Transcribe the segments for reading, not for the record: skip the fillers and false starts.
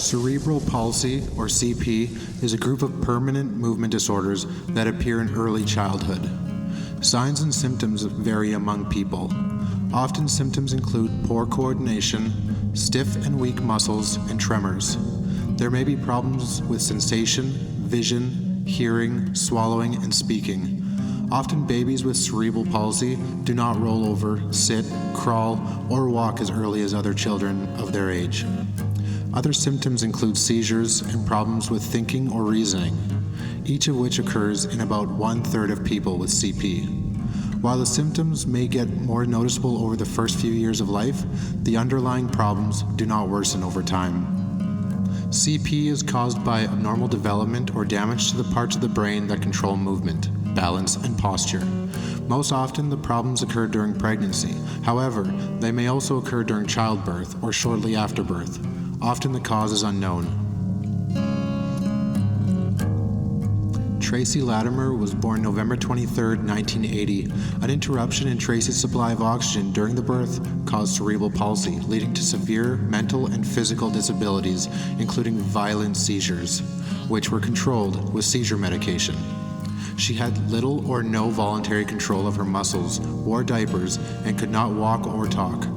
Cerebral palsy, or CP, is a group of permanent movement disorders that appear in early childhood. Signs and symptoms vary among people. Often symptoms include poor coordination, stiff and weak muscles, and tremors. There may be problems with sensation, vision, hearing, swallowing, and speaking. Often babies with cerebral palsy do not roll over, sit, crawl, or walk as early as other children of their age. Other symptoms include seizures and problems with thinking or reasoning, each of which occurs in about 1/3 of people with CP. While the symptoms may get more noticeable over the first few years of life, the underlying problems do not worsen over time. CP is caused by abnormal development or damage to the parts of the brain that control movement, balance, and posture. Most often, the problems occur during pregnancy. However, they may also occur during childbirth or shortly after birth. Often the cause is unknown. Tracy Latimer was born November 23, 1980. An interruption in Tracy's supply of oxygen during the birth caused cerebral palsy, leading to severe mental and physical disabilities, including violent seizures, which were controlled with seizure medication. She had little or no voluntary control of her muscles, wore diapers, and could not walk or talk.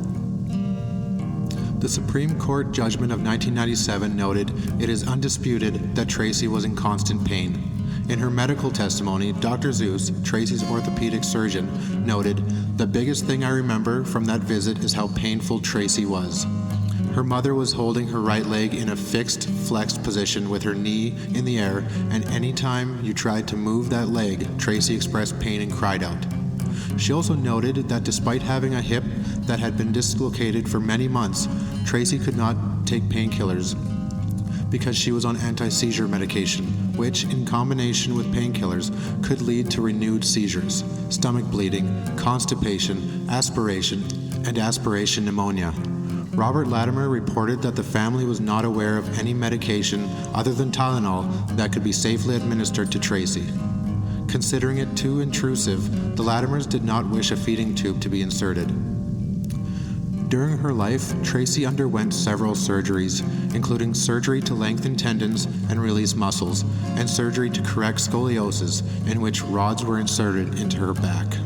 The Supreme Court judgment of 1997 noted it is undisputed that Tracy was in constant pain. In her medical testimony, Dr. Zeus, Tracy's orthopedic surgeon, noted, "The biggest thing I remember from that visit is how painful Tracy was." Her mother was holding her right leg in a fixed, flexed position with her knee in the air, and anytime you tried to move that leg, Tracy expressed pain and cried out. She also noted that despite having a hip that had been dislocated for many months, Tracy could not take painkillers because she was on anti-seizure medication, which, in combination with painkillers, could lead to renewed seizures, stomach bleeding, constipation, aspiration pneumonia. Robert Latimer reported that the family was not aware of any medication other than Tylenol that could be safely administered to Tracy. Considering it too intrusive, the Latimers did not wish a feeding tube to be inserted. During her life, Tracy underwent several surgeries, including surgery to lengthen tendons and release muscles, and surgery to correct scoliosis, in which rods were inserted into her back.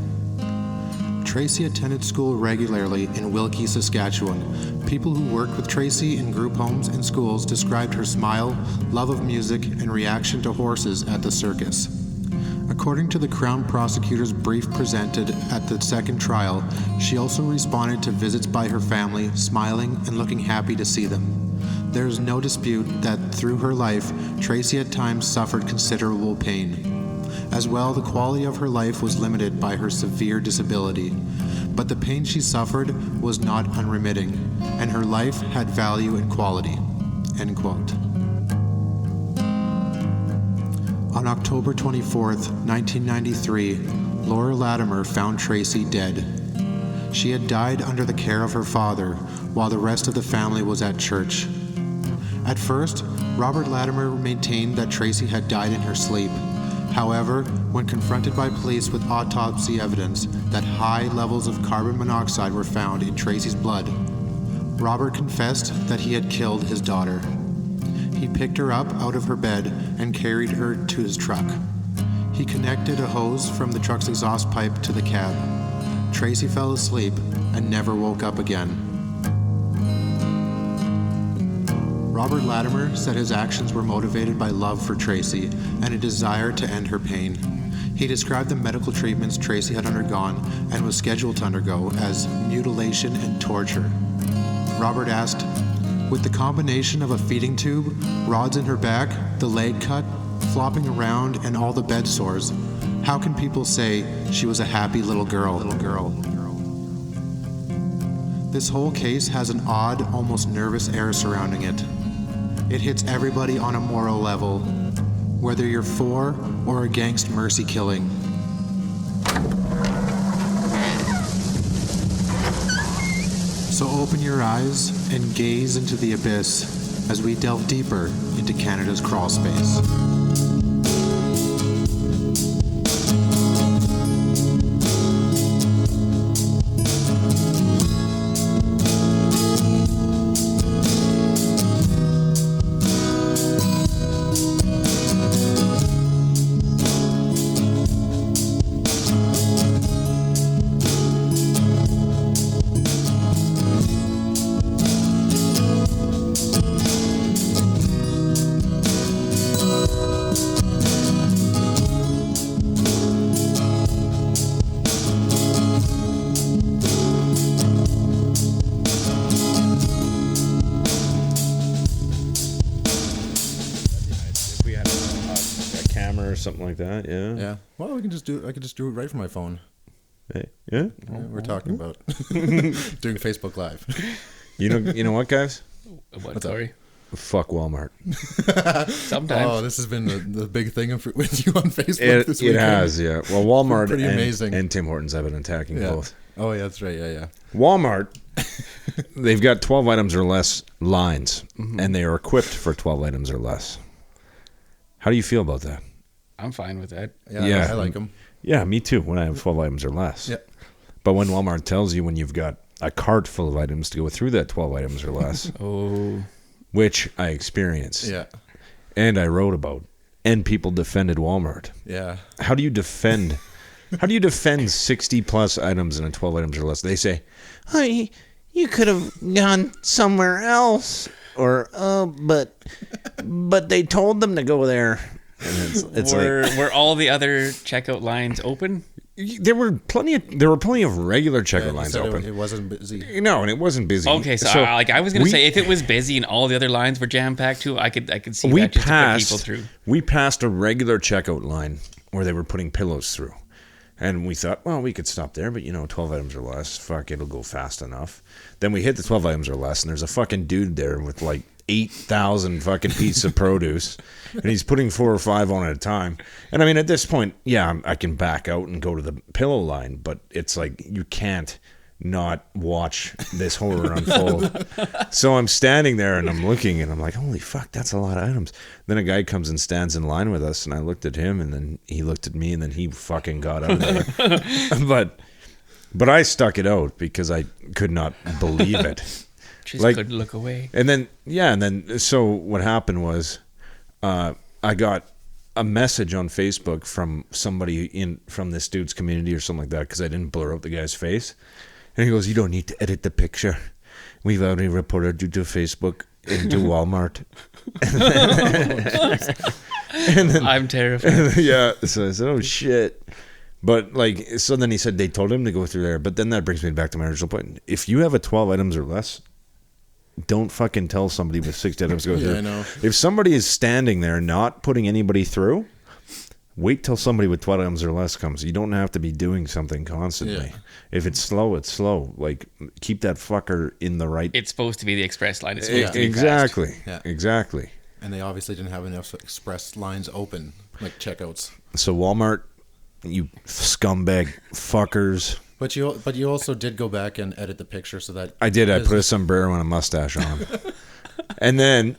Tracy attended school regularly in Wilkie, Saskatchewan. People who worked with Tracy in group homes and schools described her smile, love of music, and reaction to horses at the circus. According to the Crown Prosecutor's brief presented at the second trial, she also responded to visits by her family, smiling and looking happy to see them. There is no dispute that through her life, Tracy at times suffered considerable pain. As well, the quality of her life was limited by her severe disability. But the pain she suffered was not unremitting, and her life had value and quality. End quote. On October 24, 1993, Laura Latimer found Tracy dead. She had died under the care of her father, while the rest of the family was at church. At first, Robert Latimer maintained that Tracy had died in her sleep. However, when confronted by police with autopsy evidence that high levels of carbon monoxide were found in Tracy's blood, Robert confessed that he had killed his daughter. He picked her up out of her bed and carried her to his truck. He connected a hose from the truck's exhaust pipe to the cab. Tracy fell asleep and never woke up again. Robert Latimer said his actions were motivated by love for Tracy and a desire to end her pain. He described the medical treatments Tracy had undergone and was scheduled to undergo as mutilation and torture. Robert asked, "With the combination of a feeding tube, rods in her back, the leg cut, flopping around, and all the bed sores, how can people say she was a happy little girl?" This whole case has an odd, almost nervous air surrounding it. It hits everybody on a moral level, whether you're for or against mercy killing. So open your eyes and gaze into the abyss as we delve deeper into Canada's crawl space. something like that. Yeah. Yeah. Well, I could just do it right from my phone. Hey, yeah. Yeah, we're talking about doing Facebook Live. You know what, guys? What? Sorry. Fuck Walmart. Sometimes. Oh, this has been the big thing with you on Facebook this weekend. It has, yeah. Well, Walmart pretty amazing. and Tim Hortons have been attacking both. Oh, yeah, that's right. Yeah. Walmart, they've got 12 items or less lines, and they are equipped for 12 items or less. How do you feel about that? I'm fine with that. Yeah. I like them. Yeah, me too, when I have 12 items or less. Yeah. But when Walmart tells you when you've got a cart full of items to go through that 12 items or less, which I experienced, and I wrote about, and people defended Walmart. Yeah. How do you defend 60 plus items in a 12 items or less? They say, "Oh, you could have gone somewhere else," or but they told them to go there. And it's were all the other checkout lines open? There were plenty of regular checkout lines open. It wasn't busy. No, and it wasn't busy. Okay, so I was going to say, if it was busy and all the other lines were jam packed too, I could see that just to put people through. We passed a regular checkout line where they were putting pillows through, and we thought, well, we could stop there, but 12 items or less, fuck, it'll go fast enough. Then we hit the 12 items or less, and there's a fucking dude there with like 8,000 fucking pieces of produce, and he's putting 4 or 5 on at a time. And I mean, at this point, I can back out and go to the pillow line, but it's like you can't not watch this horror unfold. So I'm standing there and I'm looking and I'm like, holy fuck, that's a lot of items. Then a guy comes and stands in line with us, and I looked at him, and then he looked at me, and then he fucking got out of there. But I stuck it out because I could not believe it. Just couldn't look away. And then so what happened was I got a message on Facebook from somebody from this dude's community or something like that, because I didn't blur out the guy's face. And he goes, "You don't need to edit the picture. We've already reported you to Facebook and to Walmart." And then, I'm terrified. Yeah. So I said, "Oh shit." But so then he said they told him to go through there. But then that brings me back to my original point. If you have a 12 items or less, don't fucking tell somebody with 60 items to go through. I know. If somebody is standing there not putting anybody through, wait till somebody with 12 items or less comes. You don't have to be doing something constantly. Yeah. If it's slow, it's slow. Keep that fucker in the right... It's supposed to be the express line. It's supposed to be exactly. fast. Yeah. Exactly. And they obviously didn't have enough express lines open, like checkouts. So Walmart, you scumbag fuckers... But you also did go back and edit the picture so that I did. I put a sombrero and a mustache on, and then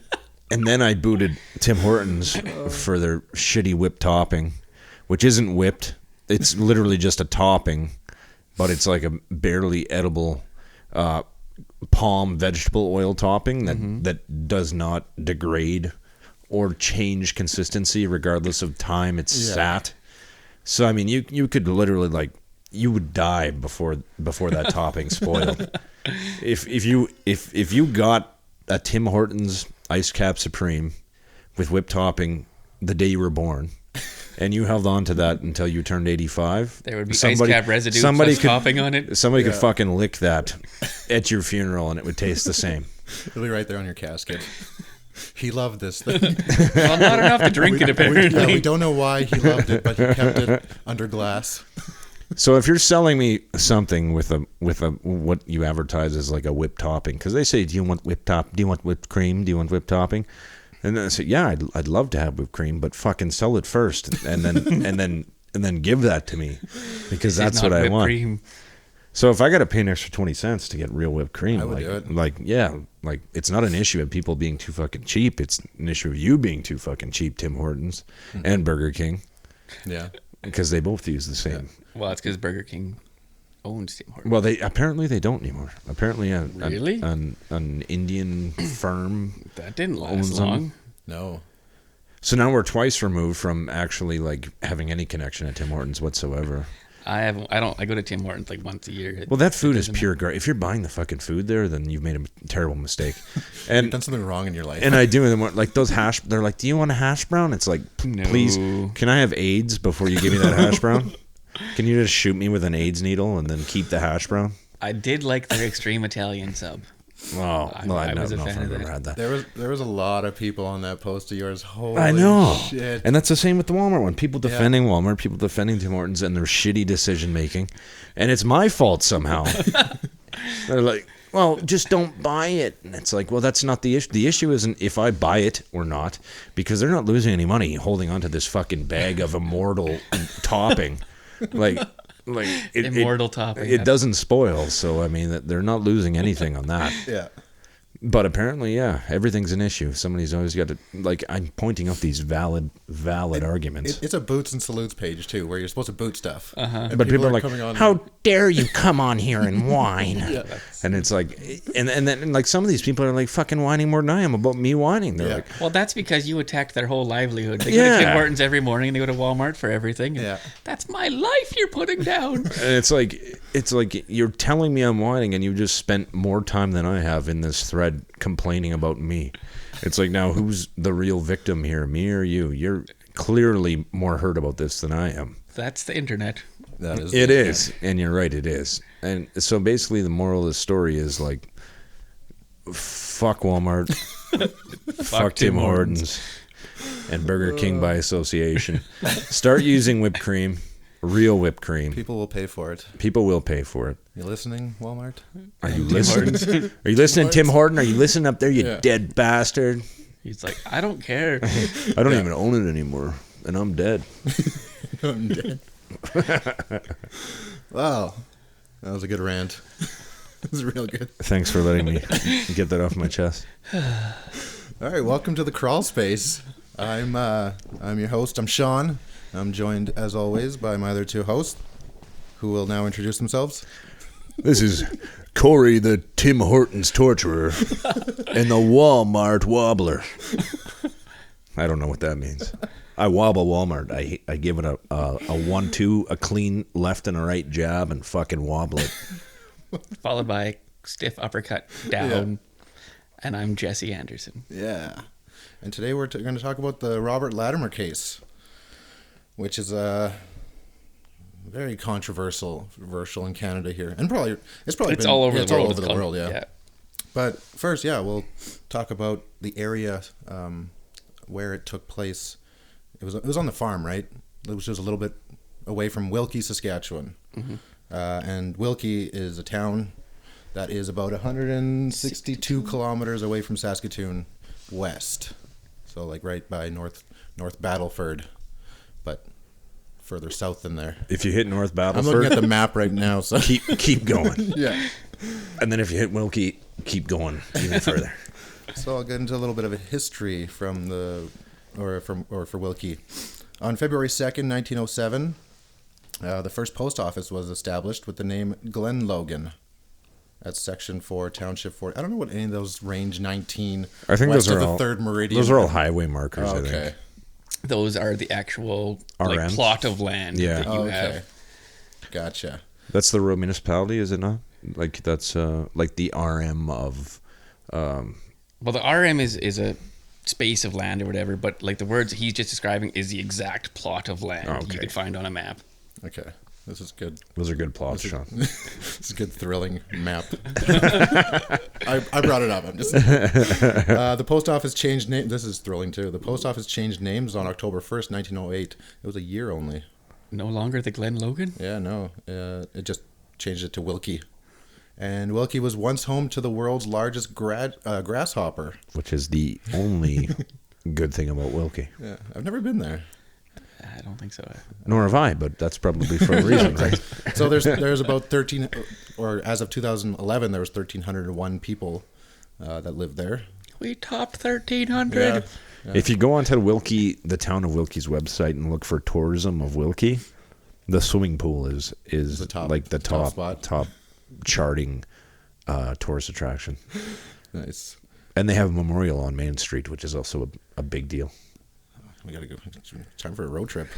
I booted Tim Hortons for their shitty whipped topping, which isn't whipped. It's literally just a topping, but it's like a barely edible palm vegetable oil topping that does not degrade or change consistency regardless of time it's sat. So I mean, you could literally you would die before that topping spoiled. If you got a Tim Hortons Ice Cap Supreme with whipped topping the day you were born, and you held on to that until you turned 85, there would be ice cap residue plus topping on it. Somebody could fucking lick that at your funeral, and it would taste the same. It'll be right there on your casket. He loved this thing. Well, not enough to drink it, apparently. We don't know why he loved it, but he kept it under glass. So if you're selling me something with a what you advertise as like a whipped topping, because they say, do you want whipped cream? Do you want whipped topping? And then I say, yeah, I'd love to have whipped cream, but fucking sell it first, and then give that to me, because that's what I want. Cream. So if I got to pay an extra 20 cents to get real whipped cream, I would do it. It's not an issue of people being too fucking cheap. It's an issue of you being too fucking cheap, Tim Hortons and Burger King. Yeah. Because they both use the same. Yeah. Well, it's because Burger King owns Tim Hortons. Well, they don't anymore. Apparently, really? An Indian firm that didn't last long. No. So now we're twice removed from actually having any connection at Tim Hortons whatsoever. I go to Tim Hortons once a year. Well, that food is pure garbage. If you're buying the fucking food there, then you've made a terrible mistake. And you've done something wrong in your life. And I do. And those hash, they're like, do you want a hash brown? It's like, no. Please, can I have AIDS before you give me that hash brown? Can you just shoot me with an AIDS needle and then keep the hash brown? I did like their extreme Italian sub. Oh, well, I was don't a know if fan I've of ever that. had that. There was a lot of people on that post of yours. Holy I know. shit. And that's the same with the Walmart one. People defending Walmart, people defending Tim Hortons and their shitty decision making. And it's my fault somehow. They're like, well, just don't buy it. And it's like, well, that's not the issue. The issue isn't if I buy it or not, because they're not losing any money holding onto this fucking bag of immortal topping. Like Immortal topping. It doesn't spoil, so I mean, they're not losing anything on that. Yeah. But apparently, yeah, everything's an issue. Somebody's always got to, like, I'm pointing out these valid arguments. It's a boots and salutes page too, where you're supposed to boot stuff. And But people are like, coming on how dare you come on here and whine? Yeah. And it's like, and then like some of these people are like fucking whining more than I am about me whining. They're Yeah. like, Well, that's because you attacked their whole livelihood. They go Yeah. to Tim Hortons every morning and they go to Walmart for everything. And Yeah. That's my life you're putting down. and it's like you're telling me I'm whining, and you just spent more time than I have in this thread complaining about me. It's like, now who's the real victim here, me or you? You're clearly more hurt about this than I am. That's the internet. That is. It is, and you're right, it is. And so basically the moral of the story is like, fuck Walmart, fuck Tim Hortons, and Burger King by association. Start using whipped cream, real whipped cream. People will pay for it. People will pay for it. You listening, Walmart? Are you listening? Are you listening, Tim Horton? Are you listening up there, you dead bastard? He's like, I don't care. I don't even own it anymore, and I'm dead. I'm dead. Wow. That was a good rant. It was real good. Thanks for letting me get that off my chest. All right, welcome to the Crawl Space. I'm your host. I'm Sean. I'm joined, as always, by my other two hosts, who will now introduce themselves. This is Corey, the Tim Hortons torturer, and the Walmart wobbler. I don't know what that means. I wobble Walmart. I give it a 1-2, a clean left and a right jab, and fucking wobble it. Followed by stiff uppercut down. And I'm Jesse Anderson. Yeah. And today we're going to talk about the Robert Latimer case, which is very controversial in Canada here, and it's all over the world. All over the world, yeah. But first, we'll talk about the area where it took place. It was on the farm, right? It was just a little bit away from Wilkie, Saskatchewan, and Wilkie is a town that is about 162 kilometers away from Saskatoon west, so like right by North Battleford, but further south than there. If you hit North Battleford, I'm looking at the map right now, so keep going. Yeah. And then if you hit Wilkie, keep going even further. So I'll get into a little bit of a history for Wilkie. On February 2nd, 1907, the first post office was established with the name Glen Logan. That's Section 4, Township 4. I don't know what any of those range 19. I think west those are of the all third meridian. Those are all highway markers. Oh, I okay. think. Those are the actual RMs? plot of land that you have. Gotcha. That's the rural municipality, is it not? Like that's like the RM of. Well, the RM is a space of land or whatever, but like the words he's just describing is the exact plot of land you could find on a map. Okay. This is good. Those are good plots, Sean. This is a good thrilling map. I brought it up. I'm just. The post office changed name. This is thrilling too. The post office changed names on October 1st, 1908. It was a year only. No longer the Glen Logan? Yeah, no. It just changed it to Wilkie. And Wilkie was once home to the world's largest grasshopper. Which is the only good thing about Wilkie. Yeah, I've never been there. I don't think so. Nor have I, but that's probably for a reason, right? So there's about 13, or as of 2011, there was 1,301 people that lived there. We topped 1,300. Yeah. If you go onto the town of Wilkie's website and look for tourism of Wilkie, the swimming pool is The top- like the top top spot. top charting tourist attraction. Nice. And they have a memorial on Main Street, which is also a big deal. We gotta go. It's time for a road trip.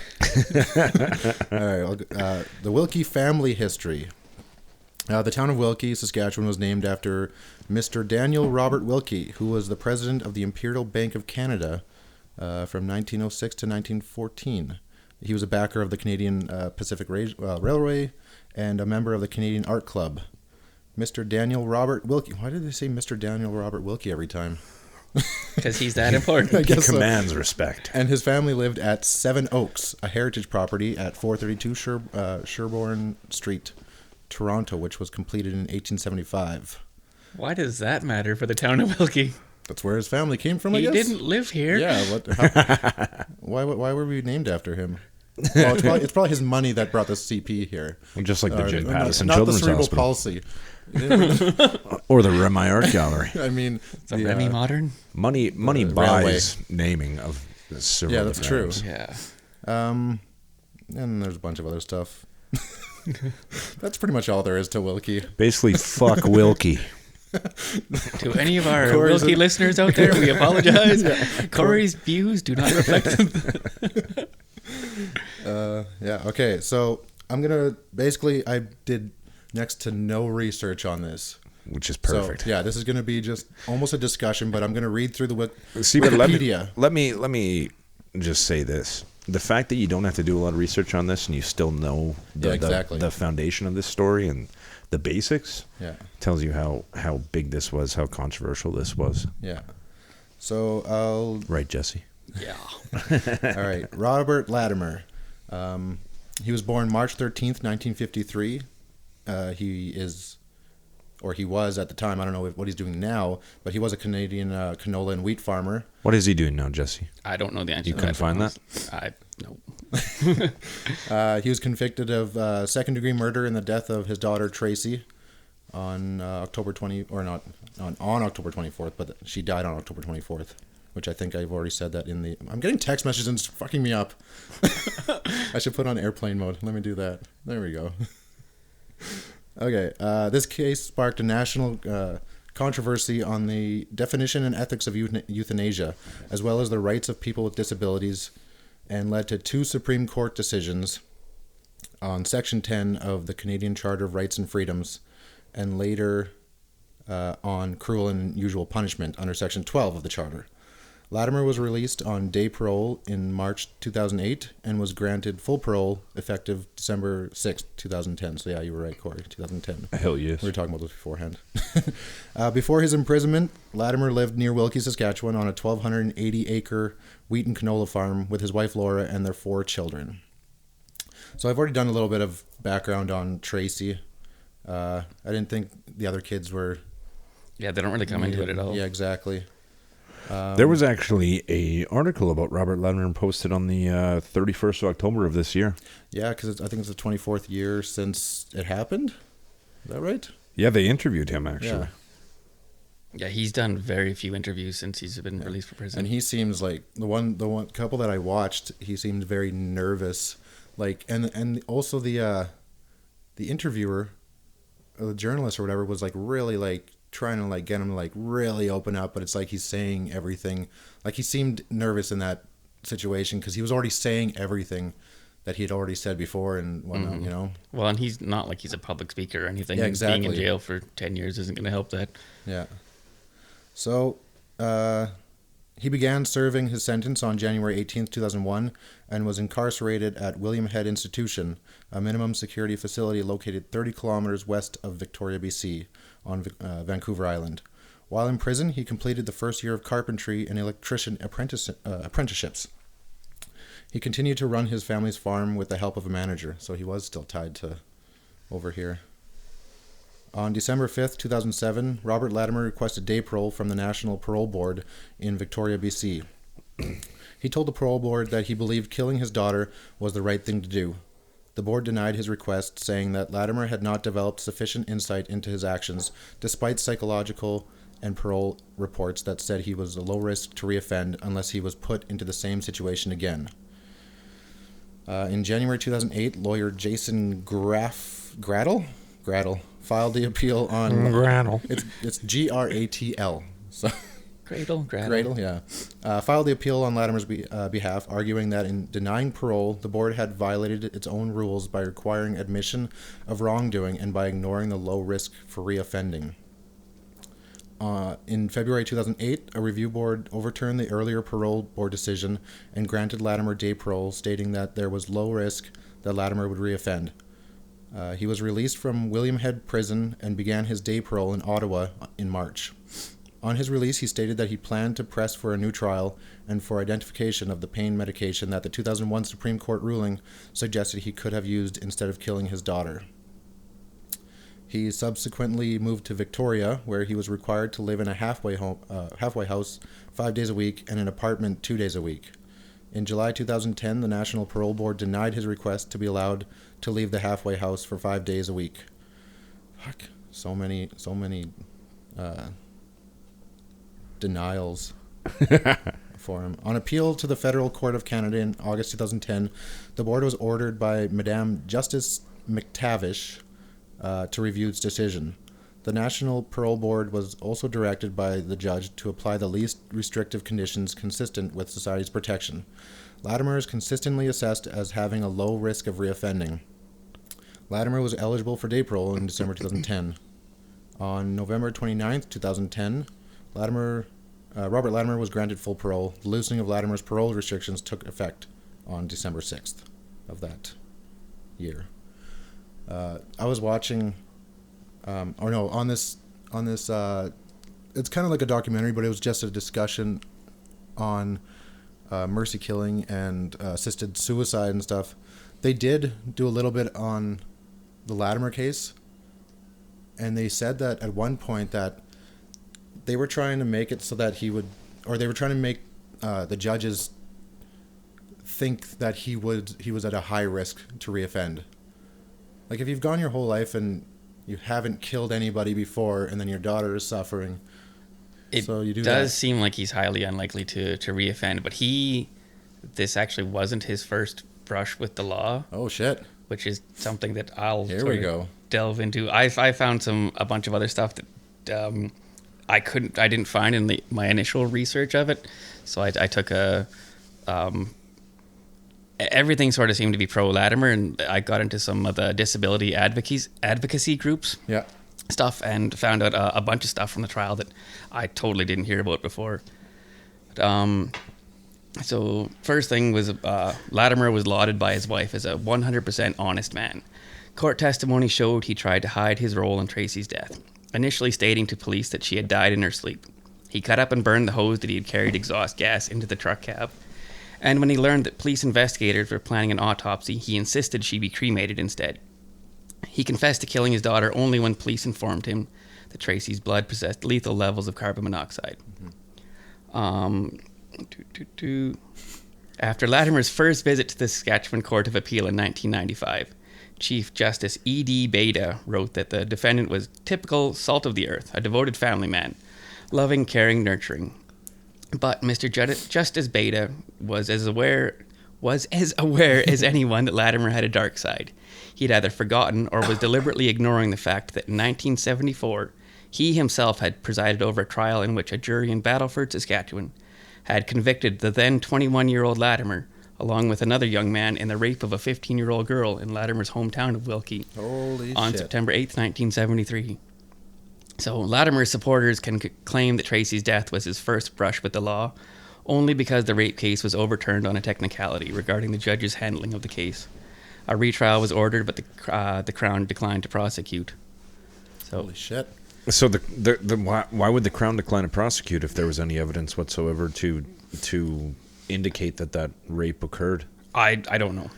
All right. The Wilkie family history. The town of Wilkie, Saskatchewan, was named after Mr. Daniel Robert Wilkie, who was the president of the Imperial Bank of Canada from 1906 to 1914. He was a backer of the Canadian Pacific Railway and a member of the Canadian Art Club. Mr. Daniel Robert Wilkie. Why did they say Mr. Daniel Robert Wilkie every time? Because he's that important. I He guess so. commands respect. And his family lived at Seven Oaks, a heritage property at 432 Sherbourne Street, Toronto, which was completed in 1875. Why does that matter for the town of Wilkie? That's where his family came from, I He guess. didn't live here. Yeah. Why were we named after him? Well, it's probably his money that brought the CP here. Just like the Jim Pattison not Children's the cerebral Hospital. palsy. Or the Remy Art Gallery. I mean, The Remy Modern? Money buys naming of several Yeah, that's true. names. Yeah. and there's a bunch of other stuff. That's pretty much all there is to Wilkie. Basically, fuck Wilkie. To any of our Corey's Wilkie a- listeners out there, we apologize. Corey's views do not reflect. Yeah. Okay. So I'm gonna I did next to no research on this. Which is perfect. So, yeah, this is gonna be just almost a discussion, but I'm gonna read through the See, but Wikipedia. let me just say this: the fact that you don't have to do a lot of research on this and you still know exactly. the foundation of this story and the basics, Yeah. tells you how big this was, how controversial this was. Yeah. So I'll Right, Jesse? Yeah. All right. Robert Latimer. He was born March 13th, 1953. He was at the time, I don't know what he's doing now, but he was a Canadian canola and wheat farmer. What is he doing now, Jesse? I don't know the answer You to couldn't find that? No. He was convicted of second-degree murder in the death of his daughter Tracy on October 24th, but she died on October 24th, which I think I've already said that in the... I'm getting text messages and it's fucking me up. I should put on airplane mode. Let me do that. There we go. Okay, this case sparked a national controversy on the definition and ethics of euthanasia, as well as the rights of people with disabilities, and led to 2 Supreme Court decisions on Section 10 of the Canadian Charter of Rights and Freedoms, and later on cruel and unusual punishment under Section 12 of the Charter. Latimer was released on day parole in March 2008 and was granted full parole effective December 6, 2010. So yeah, you were right, Corey, 2010. Hell yes. We were talking about this beforehand. Before his imprisonment, Latimer lived near Wilkie, Saskatchewan on a 1,280-acre wheat and canola farm with his wife Laura and their 4 children. So I've already done a little bit of background on Tracy. I didn't think the other kids were... Yeah, they don't really come into it at all. Yeah, exactly. There was actually a article about Robert Latimer posted on the 31st of October of this year. Yeah, because I think it's the 24th year since it happened. Is that right? Yeah, they interviewed him, actually. Yeah. Yeah, he's done very few interviews since he's been released from prison. And he seems like the one couple that I watched, he seemed very nervous. Like, and also the interviewer, or the journalist or whatever, was like really like trying to like get him to like really open up, but it's like he's saying everything. Like he seemed nervous in that situation because he was already saying everything that he had already said before and whatnot, you know? Well, and he's not like he's a public speaker or anything. Yeah, exactly. Being in jail for 10 years isn't going to help that. Yeah. So, he began serving his sentence on January 18th, 2001, and was incarcerated at William Head Institution, a minimum security facility located 30 kilometers west of Victoria, BC, on Vancouver Island. While in prison, he completed the first year of carpentry and electrician apprenticeships. He continued to run his family's farm with the help of a manager, so he was still tied to over here. On December 5th, 2007, Robert Latimer requested day parole from the National Parole Board in Victoria, BC. He told the parole board that he believed killing his daughter was the right thing to do. The board denied his request, saying that Latimer had not developed sufficient insight into his actions, despite psychological and parole reports that said he was a low risk to reoffend unless he was put into the same situation again. In January 2008, lawyer Jason Gradle filed the appeal on... Gradle. It's Gratl. So... Gradle, yeah. Filed the appeal on Latimer's behalf, arguing that in denying parole, the board had violated its own rules by requiring admission of wrongdoing and by ignoring the low risk for reoffending. In February 2008, a review board overturned the earlier parole board decision and granted Latimer day parole, stating that there was low risk that Latimer would reoffend. He was released from William Head Prison and began his day parole in Ottawa in March. On his release, he stated that he planned to press for a new trial and for identification of the pain medication that the 2001 Supreme Court ruling suggested he could have used instead of killing his daughter. He subsequently moved to Victoria, where he was required to live in a halfway house 5 days a week and an apartment 2 days a week. In July 2010, the National Parole Board denied his request to be allowed to leave the halfway house for 5 days a week. Fuck, so many denials for him. On appeal to the Federal Court of Canada in August 2010, the board was ordered by Madame Justice McTavish to review its decision. The National Parole Board was also directed by the judge to apply the least restrictive conditions consistent with society's protection. Latimer is consistently assessed as having a low risk of reoffending. Latimer was eligible for day parole in December 2010. On November 29, 2010, Robert Latimer was granted full parole. The loosening of Latimer's parole restrictions took effect on December 6th of that year. I was watching, on this, it's kind of like a documentary, but it was just a discussion on mercy killing and assisted suicide and stuff. They did do a little bit on the Latimer case, and they said that at one point that they were trying to make it so that they were trying to make the judges think that he was at a high risk to reoffend. Like, if you've gone your whole life and you haven't killed anybody before, and then your daughter is suffering, so you does seem like he's highly unlikely to reoffend. But this actually wasn't his first brush with the law. Oh shit! Which is something that I'll delve into. I found a bunch of other stuff that I didn't find in my initial research of it. So I took everything sort of seemed to be pro Latimer, and I got into some of the disability advocacy groups stuff and found out a bunch of stuff from the trial that I totally didn't hear about before. So first thing was Latimer was lauded by his wife as a 100% honest man. Court testimony showed he tried to hide his role in Tracy's death, initially stating to police that she had died in her sleep. He cut up and burned the hose that he had carried exhaust gas into the truck cab. And when he learned that police investigators were planning an autopsy, he insisted she be cremated instead. He confessed to killing his daughter only when police informed him that Tracy's blood possessed lethal levels of carbon monoxide. After Latimer's first visit to the Saskatchewan Court of Appeal in 1995, Chief Justice E.D. Beda wrote that the defendant was typical salt of the earth, a devoted family man, loving, caring, nurturing. But Mr. Justice Beda was as aware as anyone that Latimer had a dark side. He'd either forgotten or was deliberately ignoring the fact that in 1974, he himself had presided over a trial in which a jury in Battleford, Saskatchewan, had convicted the then 21-year-old Latimer, along with another young man, in the rape of a 15-year-old girl in Latimer's hometown of Wilkie on September 8th, 1973. So Latimer's supporters can claim that Tracy's death was his first brush with the law, only because the rape case was overturned on a technicality regarding the judge's handling of the case. A retrial was ordered, but the Crown declined to prosecute. So, holy shit! So why would the Crown decline to prosecute if there was any evidence whatsoever to indicate that rape occurred? I don't know.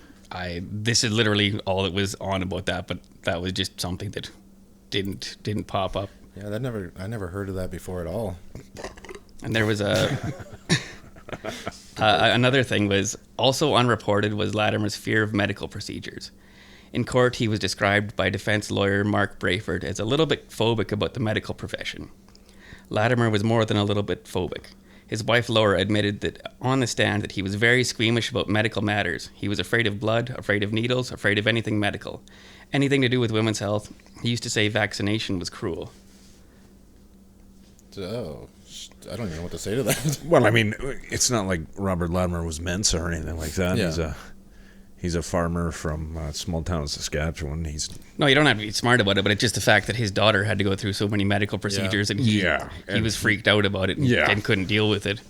This is literally all that was on about that, but that was just something that didn't pop up. Yeah, I never heard of that before at all. And there was another thing was also unreported was Latimer's fear of medical procedures. In court, he was described by defense lawyer Mark Brayford as a little bit phobic about the medical profession. Latimer was more than a little bit phobic. His wife Laura admitted that on the stand that he was very squeamish about medical matters. He was afraid of blood, afraid of needles, afraid of anything medical. Anything to do with women's health. He used to say vaccination was cruel. Oh, I don't even know what to say to that. Well, I mean, it's not like Robert Latimer was Mensa or anything like that. Yeah. He's a farmer from a small town in Saskatchewan. No, you don't have to be smart about it, but it's just the fact that his daughter had to go through so many medical procedures, and he was freaked out about it and couldn't deal with it.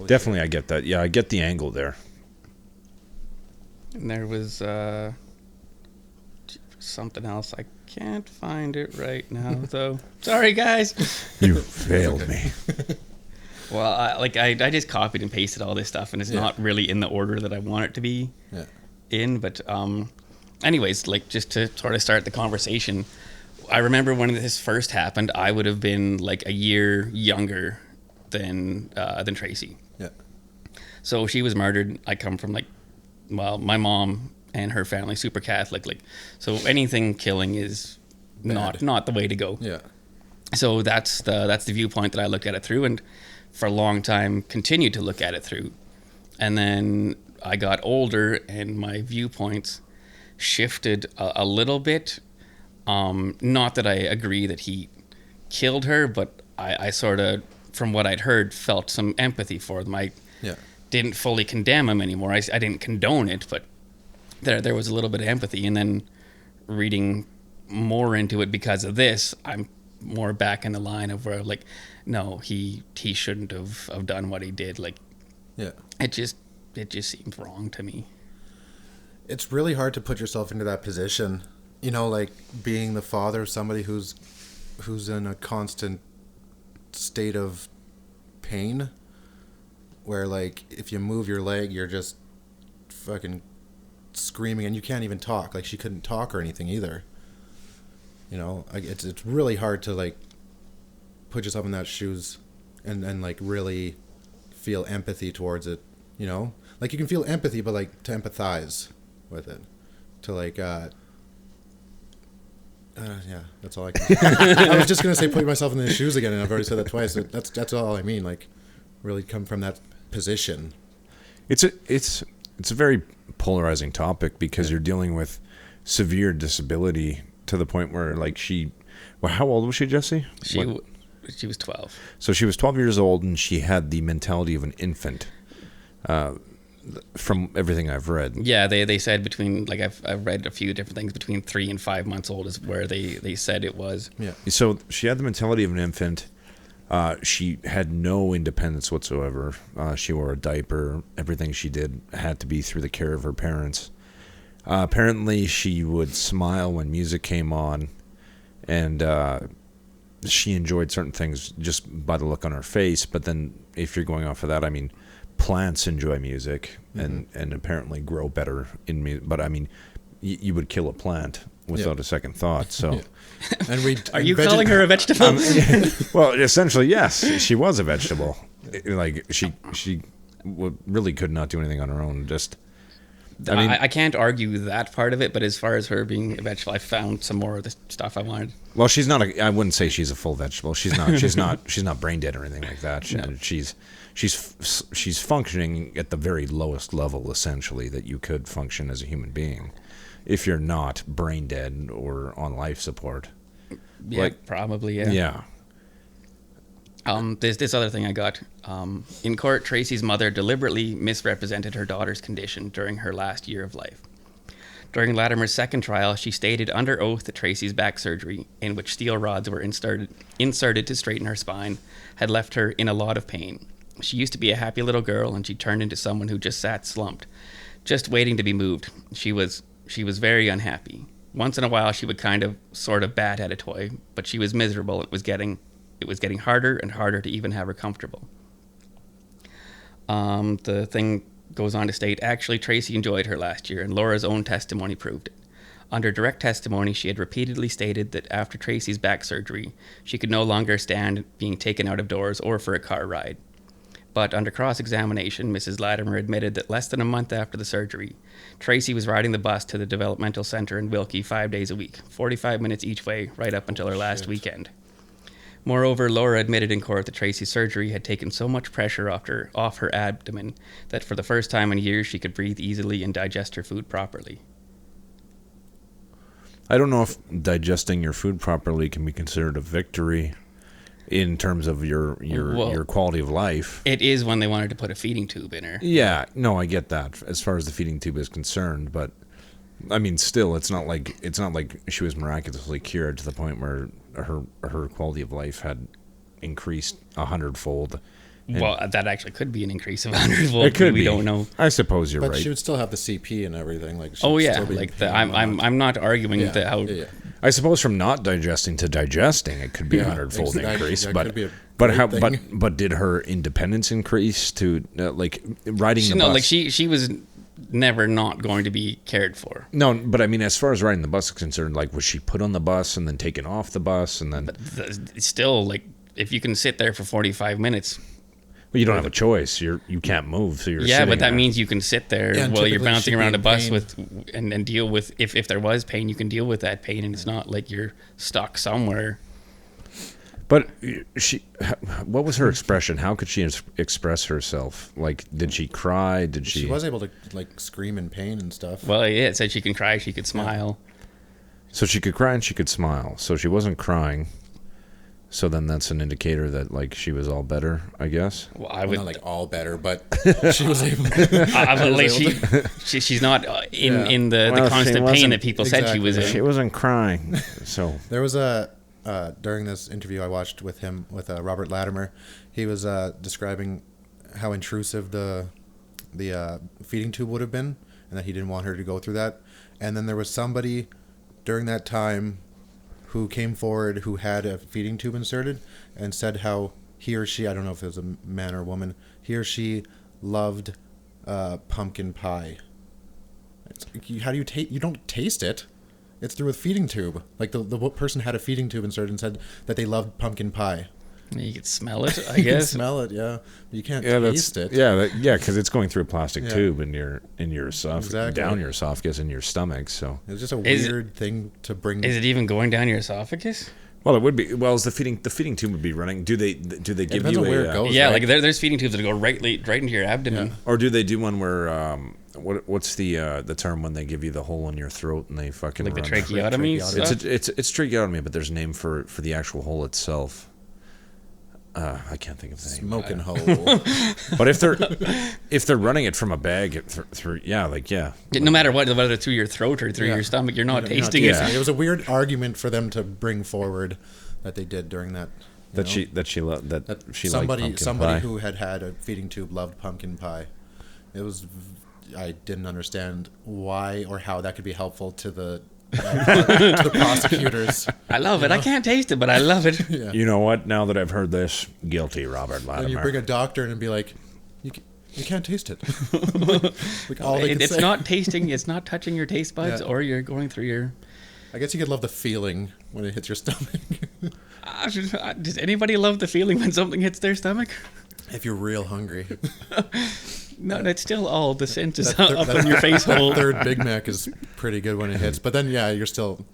Definitely, I get that. Yeah, I get the angle there. And there was something else. I can't find it right now, though. Sorry, guys. You failed me. Well, I just copied and pasted all this stuff, and it's not really in the order that I want it to be in. But anyways, like, just to sort of start the conversation, I remember when this first happened, I would have been like a year younger than Tracy. Yeah. So she was murdered. I come from my mom and her family, super Catholic. So anything killing is not the way to go. Yeah. So that's the viewpoint that I looked at it through, and for a long time continued to look at it through. And then I got older, and my viewpoints shifted a little bit. Not that I agree that he killed her, but I sort of, from what I'd heard, felt some empathy for them. I didn't fully condemn him anymore. I didn't condone it, but there was a little bit of empathy. And then reading more into it because of this, I'm more back in the line of where, like, no, he shouldn't have done what he did. Like, it just seemed wrong to me. It's really hard to put yourself into that position. You know, like being the father of somebody who's in a constant state of pain, where, like, if you move your leg, you're just fucking screaming, and you can't even talk. Like, she couldn't talk or anything either. You know, like, it's really hard to, like, put yourself in that shoes and like really feel empathy towards it. You know, like, you can feel empathy, but, like, to empathize with it, to, like, yeah, that's all I can. I was just gonna say put myself in their shoes again, and I've already said that twice. So that's all I mean. Like, really come from that position. It's a very polarizing topic because you're dealing with severe disability to the point where, like, how old was she, Jesse? She was 12. So she was 12 years old, and she had the mentality of an infant. From everything I've read. Yeah, they said between, like, I've read a few different things, between 3 and 5 months old is where they said it was. Yeah. So she had the mentality of an infant. She had no independence whatsoever. She wore a diaper. Everything she did had to be through the care of her parents. Apparently, she would smile when music came on, and she enjoyed certain things just by the look on her face. But then, if you're going off of that, I mean, plants enjoy music and apparently grow better in music. But I mean, you would kill a plant without a second thought. So, are you calling her a vegetable? Well, essentially, yes, she was a vegetable. Like, she really could not do anything on her own. Just, I mean, I can't argue that part of it, but as far as her being a vegetable, I found some more of the stuff I wanted. Well, she's not. I wouldn't say she's a full vegetable. She's not. She's not brain dead or anything like that. No. She's functioning at the very lowest level, essentially, that you could function as a human being, if you're not brain dead or on life support. Yeah, like, probably. Yeah. There's this other thing I got. In court, Tracy's mother deliberately misrepresented her daughter's condition during her last year of life. During Latimer's second trial, she stated under oath that Tracy's back surgery, in which steel rods were inserted to straighten her spine, had left her in a lot of pain. She used to be a happy little girl, and she turned into someone who just sat slumped, just waiting to be moved. She was very unhappy. Once in a while, she would sort of bat at a toy, but she was miserable. It was getting harder and harder to even have her comfortable. The thing goes on to state, actually, Tracy enjoyed her last year, and Laura's own testimony proved it. Under direct testimony, she had repeatedly stated that after Tracy's back surgery, she could no longer stand being taken out of doors or for a car ride. But under cross-examination, Mrs. Latimer admitted that less than a month after the surgery, Tracy was riding the bus to the developmental center in Wilkie 5 days a week, 45 minutes each way, right up until her last weekend. Moreover, Laura admitted in court that Tracy's surgery had taken so much pressure off her abdomen that for the first time in years she could breathe easily and digest her food properly. I don't know if digesting your food properly can be considered a victory in terms of your quality of life. It is when they wanted to put a feeding tube in her. Yeah, no, I get that as far as the feeding tube is concerned, but I mean, still, it's not like she was miraculously cured to the point where her quality of life had increased 100-fold Well, that actually could be an increase of 100 volts. It could we be. don't know. I suppose you're But right. she would still have the CP and everything. Like, she'd Oh yeah, still be like pain and whatnot. I'm not arguing Yeah, that how. yeah. I suppose from not digesting to digesting, it could be a 100-fold exactly. increase. That But could be a but great how thing. but did her independence increase to like riding the No, bus? like she was never not going to be cared for. No, but I mean, as far as riding the bus is concerned, like, was she put on the bus and then taken off the bus and then? It's still, like, if you can sit there for 45 minutes. Well, you don't have a choice. You can't move, so you're Yeah, sitting but that there. means you can sit there Yeah, and while you're typically bouncing she'd be around a in bus pain. with and deal with if there was pain, you can deal with that pain, and it's not like you're stuck somewhere. But what was her expression? How could she express herself? Like, did she cry? Did she? She was able to like scream in pain and stuff. Well, yeah, it said she can cry, she could smile. So she could cry and she could smile. So she wasn't crying. So then that's an indicator that, like, she was all better, I guess. Well, I Well, would not like all better, but she was able. like she's not in the Well, she constant pain wasn't- that people said she was in. She wasn't crying. So There was during this interview I watched with him with Robert Latimer, he was describing how intrusive the feeding tube would have been, and that he didn't want her to go through that. And then there was somebody during that time who came forward who had a feeding tube inserted and said how he or she, I don't know if it was a man or a woman, he or she loved pumpkin pie. It's like, how do you taste? You don't taste it. It's through a feeding tube. Like the person had a feeding tube inserted and said that they loved pumpkin pie. You could smell it, I You can guess. smell it, yeah, but you can't yeah, taste it. because it's going through a plastic Yeah. tube in your esophagus, Exactly. down your esophagus, in your stomach. So, It was just a Is it- weird thing to bring. Is it even going down your esophagus? well, it would be. Well, is the feeding tube would be running? Do they give depends you on where a, it goes. Yeah, right? like there's feeding tubes that go right into your abdomen. Yeah. or do they do one where what's the term when they give you the hole in your throat and they fucking Like the run tracheotomy Tracheotomy. stuff? It's tracheotomy, but there's a name for the actual hole itself. I can't think of the name. Smoking hole. But if they're running it from a bag through, No matter what, whether through your throat or through Yeah. your stomach, you're not You're not tasting tasting it. It was a weird argument for them to bring forward that they did during that. you know, that she liked pumpkin somebody pie. who had a feeding tube loved pumpkin pie. It was. I didn't understand why or how that could be helpful to the to the prosecutors. I love it. I can't taste it, but I love it. Yeah. You know what? Now that I've heard this, guilty, Robert And you Latimer. bring a doctor in and be like, you can't taste it. Like all they can It's say. not tasting. It's not touching your taste buds, Yeah. or you're going through your. I guess you could love the feeling when it hits your stomach. Does anybody love the feeling when something hits their stomach? If you're real hungry. No, that's still all the senses That thir- up that- in your face that hole. third Big Mac is pretty good when it hits. But then, yeah, you're still...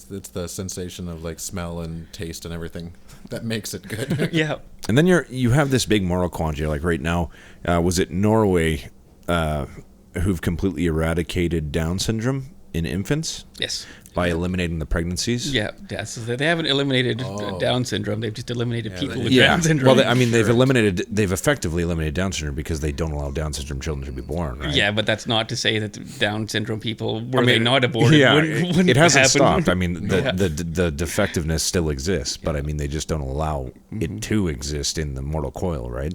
It's the sensation of, like, smell and taste and everything that makes it good. Yeah. And then you have this big moral quandary. Like right now, was it Norway who've completely eradicated Down syndrome in infants Yes. by eliminating the pregnancies? Yeah. Yes. They haven't eliminated Oh. Down syndrome. They've just eliminated people they- with Yeah. Down syndrome. Well, they've effectively eliminated Down syndrome because they don't allow Down syndrome children to be born, right? Yeah, but that's not to say that the Down syndrome people, were they not aborted, Yeah, wouldn't it hasn't happen. stopped. I mean, Yeah. the defectiveness still exists, but I mean, they just don't allow it to exist in the mortal coil, right?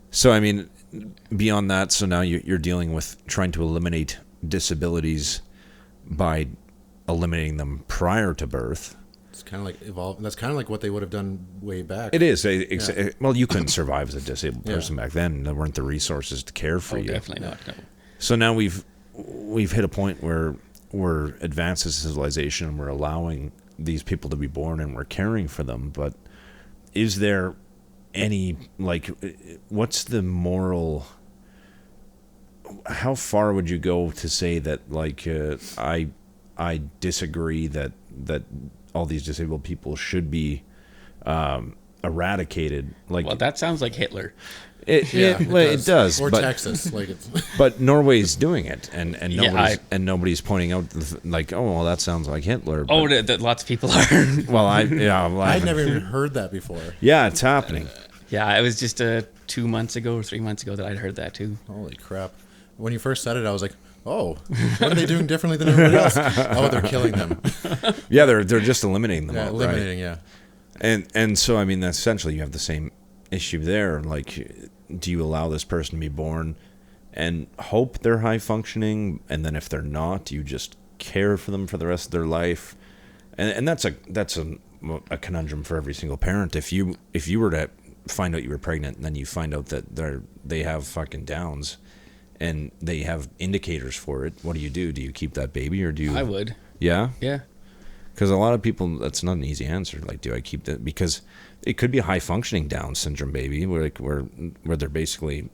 So, I mean, beyond that, so now you're dealing with trying to eliminate disabilities by eliminating them prior to birth. It's kind of like evolve. That's kind of like what they would have done way back. It is. Well, you couldn't survive as a disabled Yeah. person back then. There weren't the resources to care for Oh, you. definitely not. No. So now we've hit a point where we're advanced as a civilization and we're allowing these people to be born and we're caring for them. But is there any, like, what's the moral? How far would you go to say that, like, I disagree that all these disabled people should be eradicated? Like, Well, that sounds like Hitler. it does. Or but, Texas. Like it's, but Norway's doing it, and Yeah, nobody's pointing out like, oh, well, that sounds like Hitler. But, Oh, that lots of people are. well, I'd never even heard that before. Yeah, it's happening. Yeah, it was just 2 months ago or 3 months ago that I'd heard that too. Holy crap. When you first said it, I was like, oh, what are they doing differently than everybody else? Oh, they're killing them. Yeah, they're just eliminating them. Yeah, outright. eliminating, yeah. And so I mean, essentially, you have the same issue there. Like, do you allow this person to be born and hope they're high functioning, and then if they're not, you just care for them for the rest of their life? And that's a conundrum for every single parent. If you were to find out you were pregnant and then you find out that they have fucking Downs and they have indicators for it, what do? Do you keep that baby, or do you? I would. Yeah? Yeah. Because a lot of people, that's not an easy answer. Like, do I keep that? Because it could be a high functioning Down syndrome baby where they're basically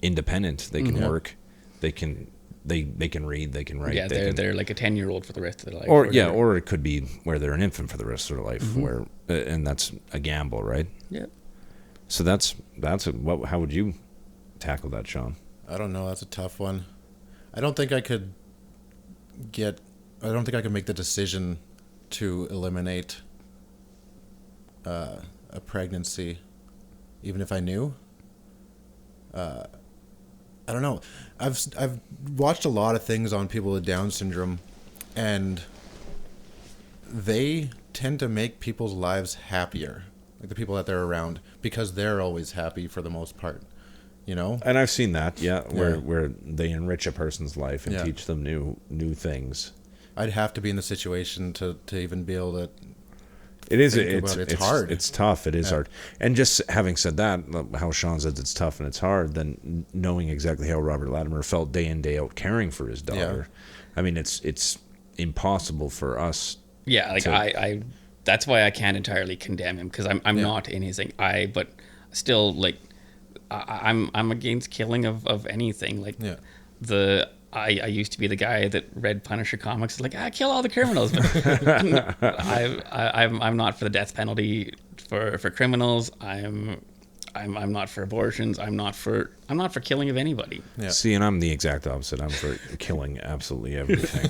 independent. They can work, they can read, they can write. Yeah, they're like a 10-year-old for the rest of their life. Or it could be where they're an infant for the rest of their life, Mm-hmm. and that's a gamble, right? Yeah. So how would you tackle that, Sean? I don't know. That's a tough one. I don't think I could make the decision to eliminate a pregnancy, even if I knew. I don't know. I've watched a lot of things on people with Down syndrome, and they tend to make people's lives happier, like the people that they're around, because they're always happy for the most part. You know? And I've seen that, where they enrich a person's life and teach them new things. I'd have to be in the situation to even be able to. It's hard. It's tough. It is hard. And just having said that, how Sean says it's tough and it's hard, then knowing exactly how Robert Latimer felt day in, day out caring for his daughter. I mean, it's impossible for us. Yeah, like I that's why I can't entirely condemn him, because I'm not in his thing. But still, like, I'm against killing of anything. Like I used to be the guy that read Punisher comics, like, kill all the criminals. But I'm not for the death penalty for criminals. I'm not for abortions. I'm not for killing of anybody. Yeah. See, and I'm the exact opposite. I'm for killing absolutely everything.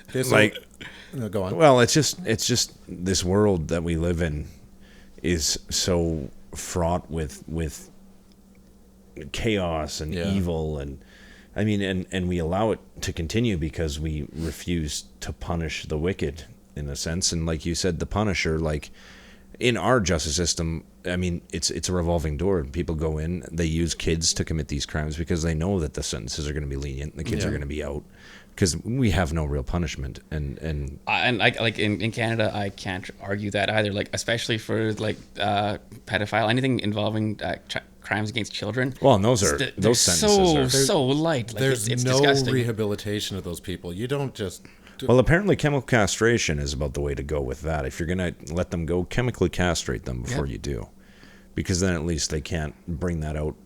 Okay, so, like, no, go on. Well, it's just this world that we live in is so fraught with chaos and evil, and I mean, and we allow it to continue because we refuse to punish the wicked, in a sense. And like you said, the Punisher, like, in our justice system, I mean, it's a revolving door. People go in, they use kids to commit these crimes because they know that the sentences are going to be lenient, and the kids are going to be out, because we have no real punishment. And like in Canada, I can't argue that either. Like, especially for like pedophile, anything involving crimes against children. Well, and those sentences are so light. Like, There's it's no disgusting. rehabilitation of those people. You don't just. Well, apparently chemical castration is about the way to go with that. If you're going to let them go, chemically castrate them before you do. Because then at least they can't bring that out,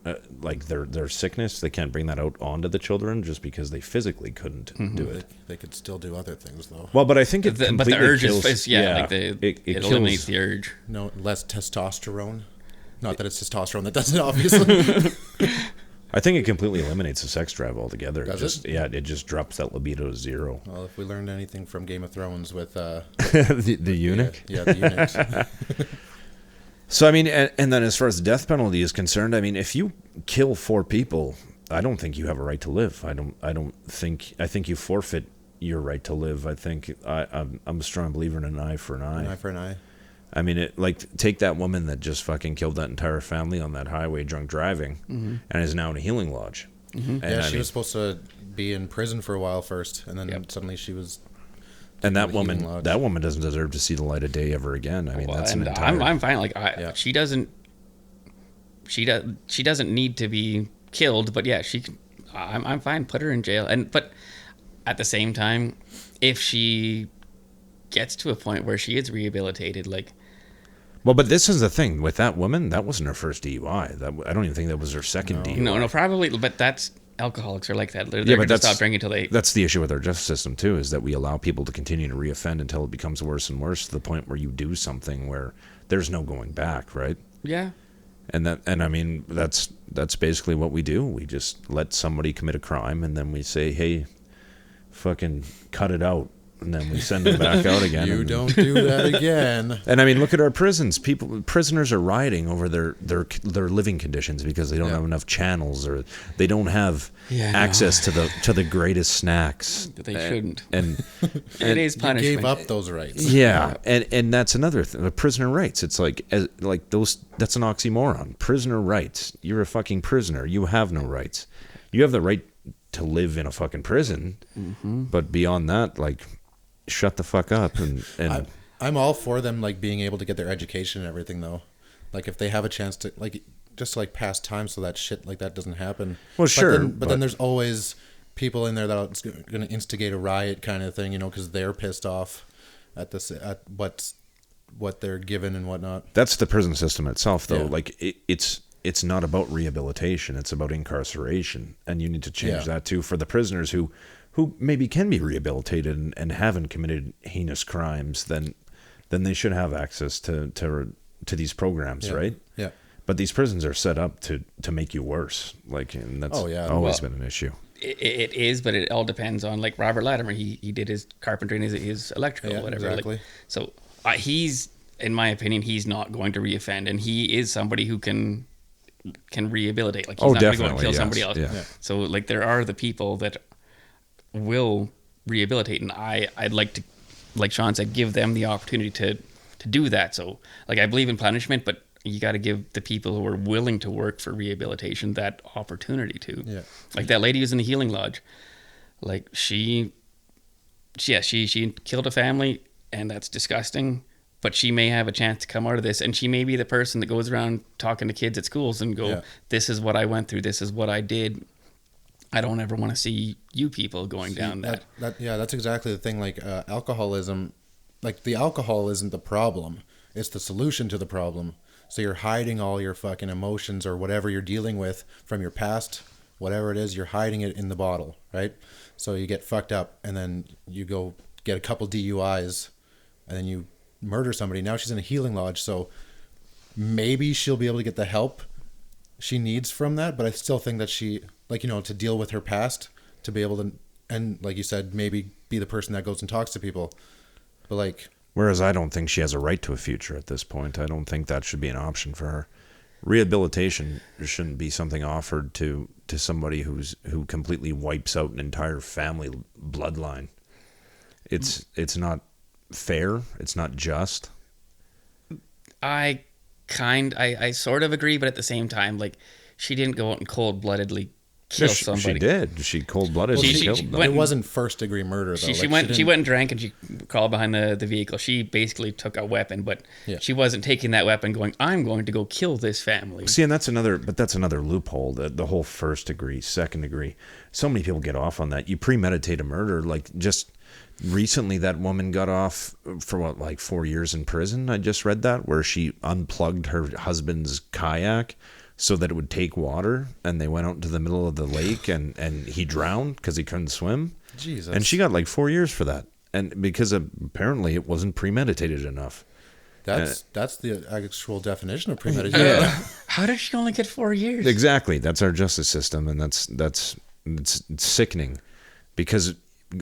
like their sickness, they can't bring that out onto the children just because they physically couldn't do it. They could still do other things, though. Well, but I think it But the urge kills, is, like it eliminates the urge. No, less testosterone. Not that it's testosterone that does it, obviously. I think it completely eliminates the sex drive altogether. Does it? Yeah, it just drops that libido to zero. Well, if we learned anything from Game of Thrones with the eunuch? Yeah, the eunuchs. So, I mean, and then as far as the death penalty is concerned, I mean, if you kill 4 people, I don't think you have a right to live. I think you forfeit your right to live. I think I'm a strong believer in an eye for an eye. An eye for an eye. I mean, take that woman that just fucking killed that entire family on that highway drunk driving, and is now in a healing lodge. Mm-hmm. And she was supposed to be in prison for a while first, and then suddenly she was. And that woman doesn't deserve to see the light of day ever again. I mean, that's an entire. I'm fine. Like, she doesn't need to be killed, but yeah, I'm fine. Put her in jail, but at the same time, if she gets to a point where she is rehabilitated, like. Well, but this is the thing with that woman. That wasn't her first DUI. I don't even think that was her second DUI. No, probably. But that's alcoholics are like that. They're going to stop drinking until they. That's the issue with our justice system too, is that we allow people to continue to reoffend until it becomes worse and worse to the point where you do something where there's no going back, right? Yeah. And I mean that's basically what we do. We just let somebody commit a crime and then we say, hey, fucking cut it out. and then we send them back out again. You don't do that again. And I mean, look at our prisons. Prisoners are rioting over their living conditions because they don't have enough channels, or they don't have access to the greatest snacks. They shouldn't. And it is punishment. You gave up those rights. yeah, and that's another thing. Prisoner rights. It's like those. That's an oxymoron. Prisoner rights. You're a fucking prisoner. You have no rights. You have the right to live in a fucking prison, but beyond that, like, shut the fuck up. And I'm all for them, like, being able to get their education and everything, though. Like, if they have a chance to, like, just like pass time so that shit like that doesn't happen. Well, sure, but then there's always people in there that are going to instigate a riot kind of thing, you know, because they're pissed off at what they're given and whatnot. that's the prison system itself, though. Yeah. Like, it's not about rehabilitation. It's about incarceration, and you need to change that too for the prisoners who maybe can be rehabilitated and haven't committed heinous crimes. Then they should have access to these programs, right? Yeah. But these prisons are set up to make you worse. Like, and that's always been an issue. It is, but it all depends on, like, Robert Latimer. He did his carpentry and his electrical, whatever. Exactly. Like, so he's, in my opinion, he's not going to reoffend, and he is somebody who can rehabilitate. Like, he's not going to go and kill somebody else. Yeah. So, like, there are the people that will rehabilitate, and I'd like to, like Sean said, give them the opportunity to do that. So, like, I believe in punishment, but you got to give the people who are willing to work for rehabilitation that opportunity to. Yeah. Like that lady who's in the healing lodge. Like, she killed a family, and that's disgusting. But she may have a chance to come out of this, and she may be the person that goes around talking to kids at schools and go, this is what I went through, this is what I did. I don't ever want to see you people going down that. That's exactly the thing. Like, alcoholism, like, the alcohol isn't the problem. It's the solution to the problem. So you're hiding all your fucking emotions or whatever you're dealing with from your past, whatever it is, you're hiding it in the bottle, right? So you get fucked up, and then you go get a couple DUIs, and then you murder somebody. Now she's in a healing lodge, so maybe she'll be able to get the help she needs from that, but I still think that she, like, you know, to deal with her past, to be able to, and like you said, maybe be the person that goes and talks to people. But, like, whereas I don't think she has a right to a future at this point. I don't think that should be an option for her. Rehabilitation shouldn't be something offered to somebody who completely wipes out an entire family bloodline. It's not fair. It's not just. I sort of agree, but at the same time, like, she didn't go out and cold-bloodedly kill somebody. She did. She cold-bloodedly killed them. It wasn't first-degree murder, though. She went and drank, and she crawled behind the vehicle. She basically took a weapon, but she wasn't taking that weapon going, I'm going to go kill this family. See, and that's another loophole, the whole first degree, second degree. So many people get off on that. You premeditate a murder. Like, just recently, that woman got off for 4 years in prison. I just read that, where she unplugged her husband's kayak so that it would take water, and they went out into the middle of the lake, and he drowned because he couldn't swim. Jesus. And she got 4 years for that, and because apparently it wasn't premeditated enough. That's the actual definition of premeditation. How did she only get 4 years? Exactly. That's our justice system, and it's sickening, because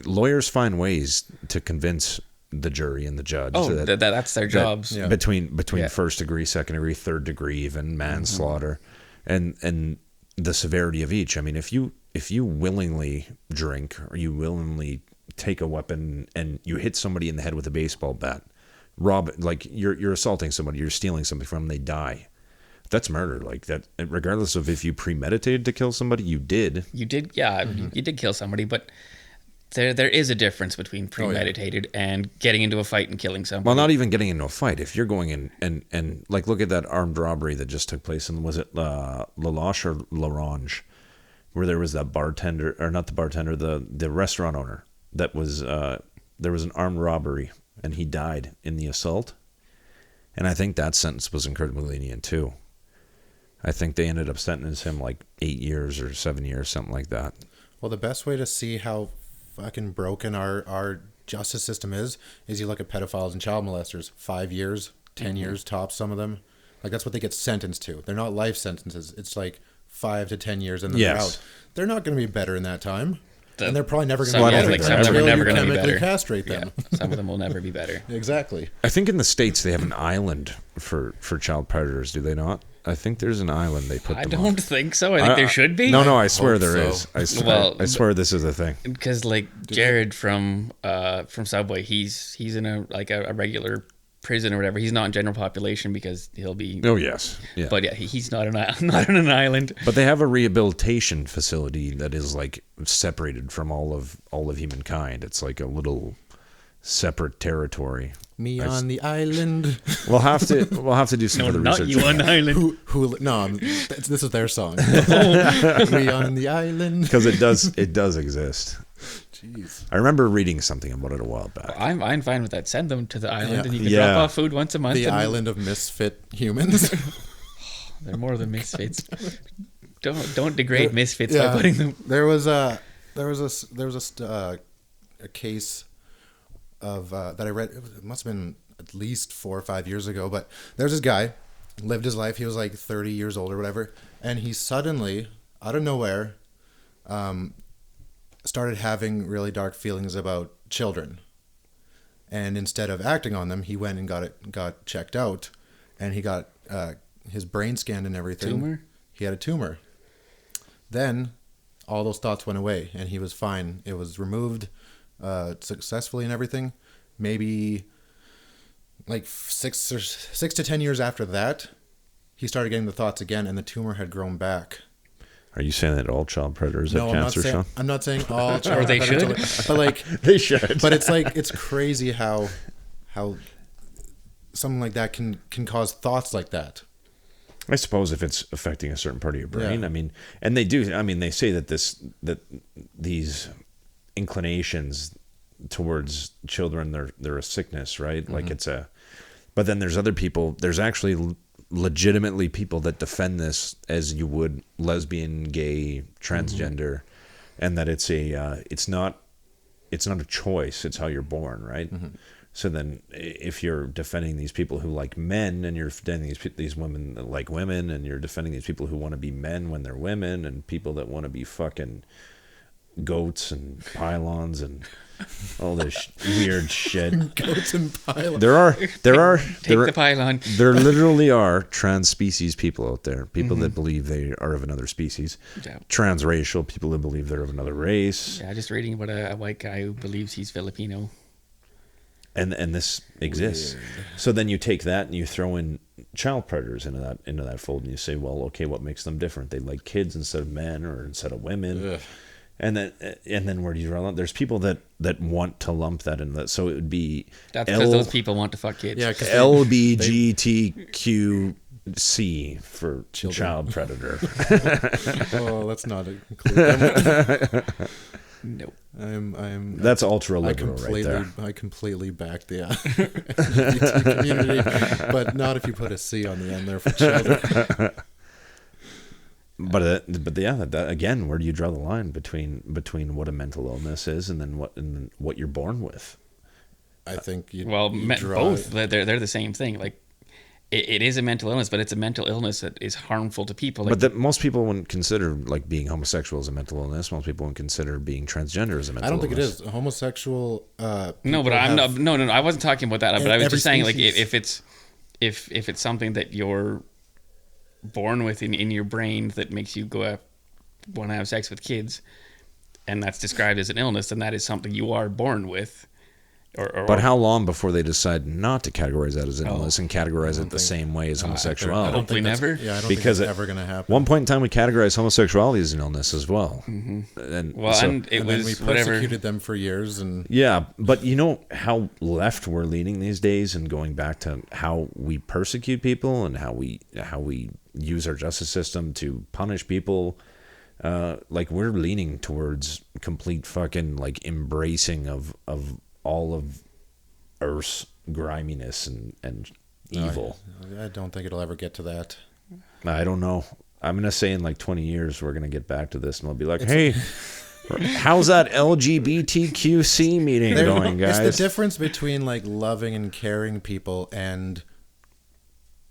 lawyers find ways to convince the jury and the judge. That's their jobs. Between first degree, second degree, third degree, even manslaughter, and the severity of each. I mean, if you willingly drink, or you willingly take a weapon and you hit somebody in the head with a baseball bat, you're assaulting somebody, you're stealing something from them, they die. That's murder. Like that, regardless of if you premeditated to kill somebody, you did. You did, you did kill somebody, but there is a difference between premeditated and getting into a fight and killing somebody. Well, not even getting into a fight. If you're going in and like, look at that armed robbery that just took place in, was it La Loche or L'Orange, where there was that bartender, or not the bartender, the restaurant owner that was there was an armed robbery and he died in the assault, and I think that sentence was incredibly lenient too. I think they ended up sentencing him 8 years or 7 years, something like that. Well, the best way to see how fucking broken our justice system is you look at pedophiles and child molesters. 5 years, 10 years tops, some of them. That's what they get sentenced to. They're not life sentences. It's 5 to 10 years and then they're out. They're not going to be better in that time. And they're probably never some, going to yeah, be like better some of them are until never you going to be chemically better. castrate them. Yeah, some of them will never be better. Exactly. I think in the States they have an island for child predators, do they not? I think there's an island they put I them on. don't think so. I think there should be. No, I swear hope there so. is. Well, I swear this is a thing. Because like Jared from Subway, he's in a regular prison or whatever. He's not in general population because he'll be. Oh yes, yeah. But yeah, he's not not on an island. But they have a rehabilitation facility that is like separated from all of humankind. It's like a little separate territory. Me on the island. We'll have to do some No, further not research. you on the island. This is their song. Me on the island. Because it does exist. Jeez. I remember reading something about it a while back. I'm fine with that. Send them to the island, Yeah. and you can Yeah. drop off food once a month. The and island of misfit humans. They're more than misfits. Don't degrade misfits Yeah. by putting them. There was a case of that I read. It must have been at least 4 or 5 years ago. But there's this guy, lived his life. He was like 30 years old or whatever, and he suddenly, out of nowhere, started having really dark feelings about children. And instead of acting on them, he went and got checked out, and he got his brain scanned and everything. Tumor? He had a tumor. Then all those thoughts went away, and he was fine. It was removed successfully and everything. Maybe like 6 to 10 years after that, he started getting the thoughts again, and the tumor had grown back. Are you saying that all child predators have No, cancer, Sean? I'm not saying all child Or they predators, but like They should. but it's crazy how something like that can cause thoughts like that. I suppose if it's affecting a certain part of your brain, Yeah. I mean, and they do. I mean, they say that these inclinations towards children, they're a sickness, right? Like it's a. But then there's other people. There's actually legitimately people that defend this as you would lesbian, gay, transgender, and that it's not a choice. It's how you're born, right? So then, if you're defending these people who like men, and you're defending these women that like women, and you're defending these people who want to be men when they're women, and people that want to be fucking goats and pylons and all this weird shit. Goats and pylons. Take the pylon. There literally are trans species people out there. People that believe they are of another species. Yeah. Transracial people that believe they're of another race. Yeah, just reading about a white guy who believes he's Filipino. And this exists. So then you take that and you throw in child predators into that fold, and you say, well, okay, what makes them different? They like kids instead of men or instead of women. Ugh. And then where do you draw that? There's people that want to lump that in that. So it would be That's because those people want to fuck kids. Yeah, 'cause LBGTQC for child predator. Oh, let's not include them. Nope. I'm That's ultra liberal right there. I completely back the LGBT community, but not if you put a C on the end there for children. But yeah, that, again, where do you draw the line between what a mental illness is and then what you're born with? I think both. They're the same thing. Like it is a mental illness, but it's a mental illness that is harmful to people. Like, But most people wouldn't consider like being homosexual as a mental illness. Most people wouldn't consider being transgender as a mental illness. I don't think it is homosexual. no, but I'm not. No. I wasn't talking about that. But I was every just saying, like, species. if it's something that you're born with in your brain that makes you want to have sex with kids, and that's described as an illness, then that is something you are born with. But how long before they decide not to categorize that as an illness and categorize it the same way as homosexuality? Hopefully never. Yeah, I don't Because think that's ever going to happen. One point in time, we categorized homosexuality as an illness as well. And and it and was then we whatever. persecuted them for years, and yeah, but you know how left we're leaning these days, and going back to how we persecute people and how we use our justice system to punish people. Like we're leaning towards complete fucking like embracing of all of Earth's griminess and evil. I don't think it'll ever get to that. I don't know. I'm gonna say in like 20 years we're gonna get back to this and we'll be like, hey, how's that LGBTQC meeting going, guys? It's the difference between like loving and caring people and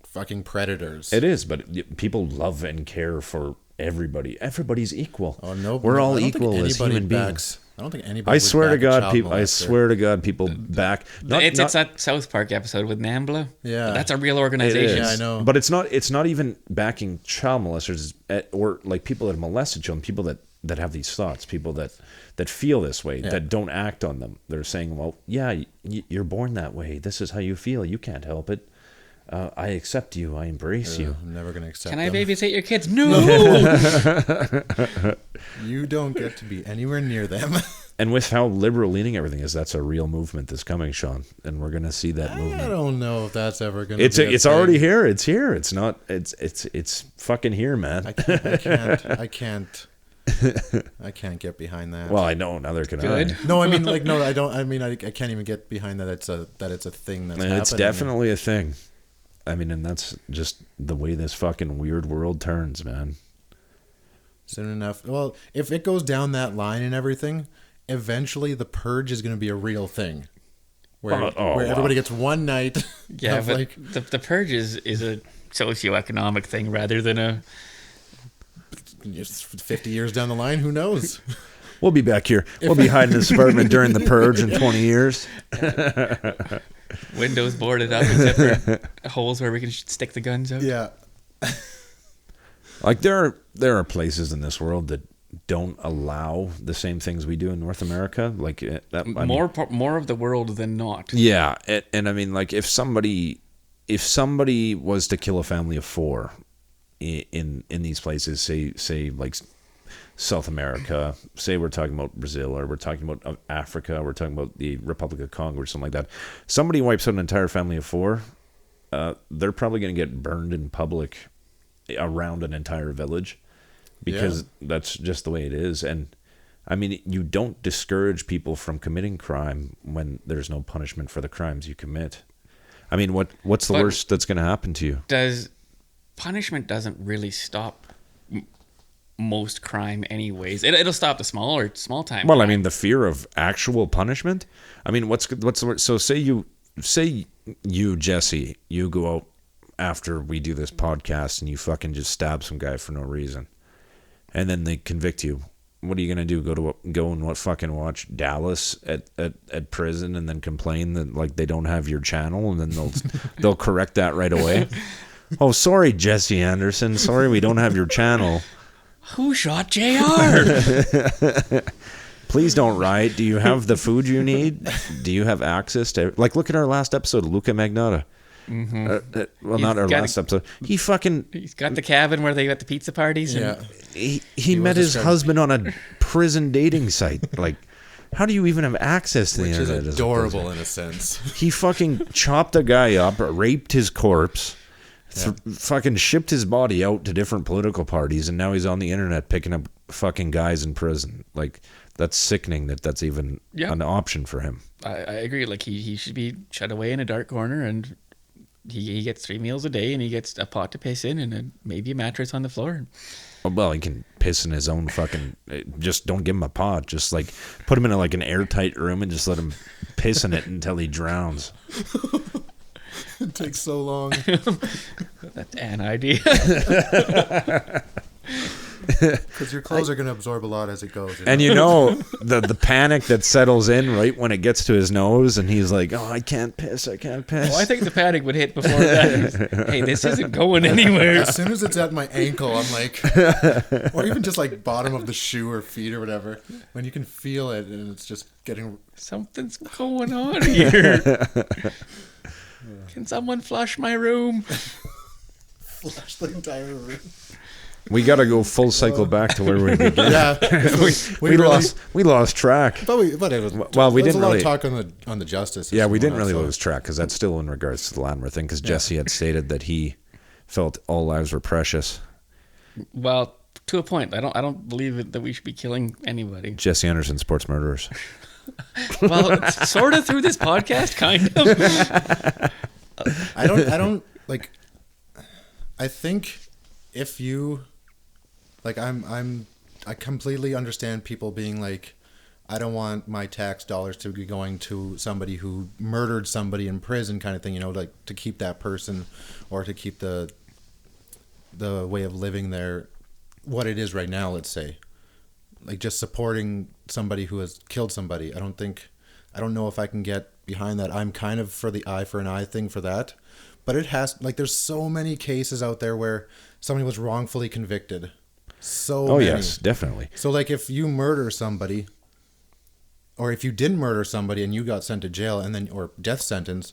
fucking predators. It is, but people love and care for Everybody's equal. Oh no, we're all I don't think equal as anybody human beings. I don't think anybody. I would swear to back a God, child people. I molester. swear to God, people back. It's that South Park episode with NAMBLA. Yeah. That's a real It organization. is. Yeah, I know. But it's not even backing child molesters or like people that have molested children, people that have these thoughts, people that feel this way, that don't act on them. They're saying, well, yeah, you're born that way. This is how you feel. You can't help it. I accept you. I embrace you. I'm never going to accept Can I them. babysit your kids? No. You don't get to be anywhere near them. And with how liberal leaning everything is, that's a real movement that's coming, Sean, and we're going to see that I movement. don't know if that's ever going to. It's already here. It's here. It's not. It's fucking here, man. I can't get behind that. Well, I know. Neither can Good. I. No, I mean, like, no, I don't. I mean, I can't even get behind that. It's a thing that's happening. It's definitely a thing. I mean, and that's just the way this fucking weird world turns, man. Soon enough. Well, if it goes down that line and everything, eventually the purge is going to be a real thing, where everybody gets one night. Yeah, of but like, the purge is a socioeconomic thing rather than a. 50 years down the line, who knows? We'll be back here. We'll be hiding in this apartment during the purge in 20 years. Windows boarded up except for holes where we can stick the guns out. Yeah. Like there are places in this world that don't allow the same things we do in North America. Like More of the world than not. Yeah, and I mean, like if somebody was to kill a family of 4 in these places, say like South America, say we're talking about Brazil, or we're talking about Africa, we're talking about the Republic of Congo or something like that. Somebody wipes out an entire family of 4, they're probably going to get burned in public around an entire village, because that's just the way it is. And I mean, you don't discourage people from committing crime when there's no punishment for the crimes you commit. I mean, what's the worst that's going to happen to you? Punishment doesn't really stop most crime anyways. It'll stop the small time. Well, I mean, the fear of actual punishment. I mean, what's the word? So say you Jesse, you go out after we do this podcast and you fucking just stab some guy for no reason, and then they convict you. What are you gonna do? Go and fucking watch Dallas at prison and then complain that like they don't have your channel, and then they'll correct that right away. Oh, sorry, Jesse Anderson. Sorry, we don't have your channel. Who shot JR? Please don't riot. Do you have the food you need? Do you have access to... Like, look at our last episode, Luca Magnotta. Mm-hmm. Well, not our last episode. He's got the cabin where they got the pizza parties. Yeah. He met his husband on a prison dating site. Like, how do you even have access to the internet? Which is adorable in a sense. He fucking chopped a guy up, raped his corpse, fucking shipped his body out to different political parties, and now he's on the internet picking up fucking guys in prison. Like, that's sickening that's even an option for him. I agree. Like, he should be shut away in a dark corner, and he gets 3 meals a day, and he gets a pot to piss in, and maybe a mattress on the floor. Well, he can piss in his own fucking... Just don't give him a pot. Just, like, put him in an airtight room and just let him piss in it until he drowns. It takes so long. That's an idea. Because your clothes are going to absorb a lot as it goes. And you know, the panic that settles in right when it gets to his nose, and he's like, oh, I can't piss. Well, I think the panic would hit before that. Hey, this isn't going anywhere. As soon as it's at my ankle, I'm like, or even just like bottom of the shoe or feet or whatever, when you can feel it and it's just getting... Something's going on here. Can someone flush my room? Flush the entire room. We got to go full cycle back to where we began. Yeah, we lost track. But it was, we didn't a lot really of talk on the justice. Yeah, we didn't really lose track, because that's still in regards to the Latimer thing, because Jesse had stated that he felt all lives were precious. Well, to a point. I don't believe that we should be killing anybody. Jesse Anderson, sports murderers. Well, it's sort of through this podcast, kind of. I don't like. I think if you like, I completely understand people being like, I don't want my tax dollars to be going to somebody who murdered somebody in prison, kind of thing. You know, like to keep that person or to keep the way of living there what it is right now, let's say, like just supporting somebody who has killed somebody. I don't know if I can get behind that. I'm kind of for the eye for an eye thing for that. But it has, like, there's so many cases out there where somebody was wrongfully convicted. So many. Yes, definitely. So, like, if you murder somebody, or if you didn't murder somebody and you got sent to jail and then, or death sentence,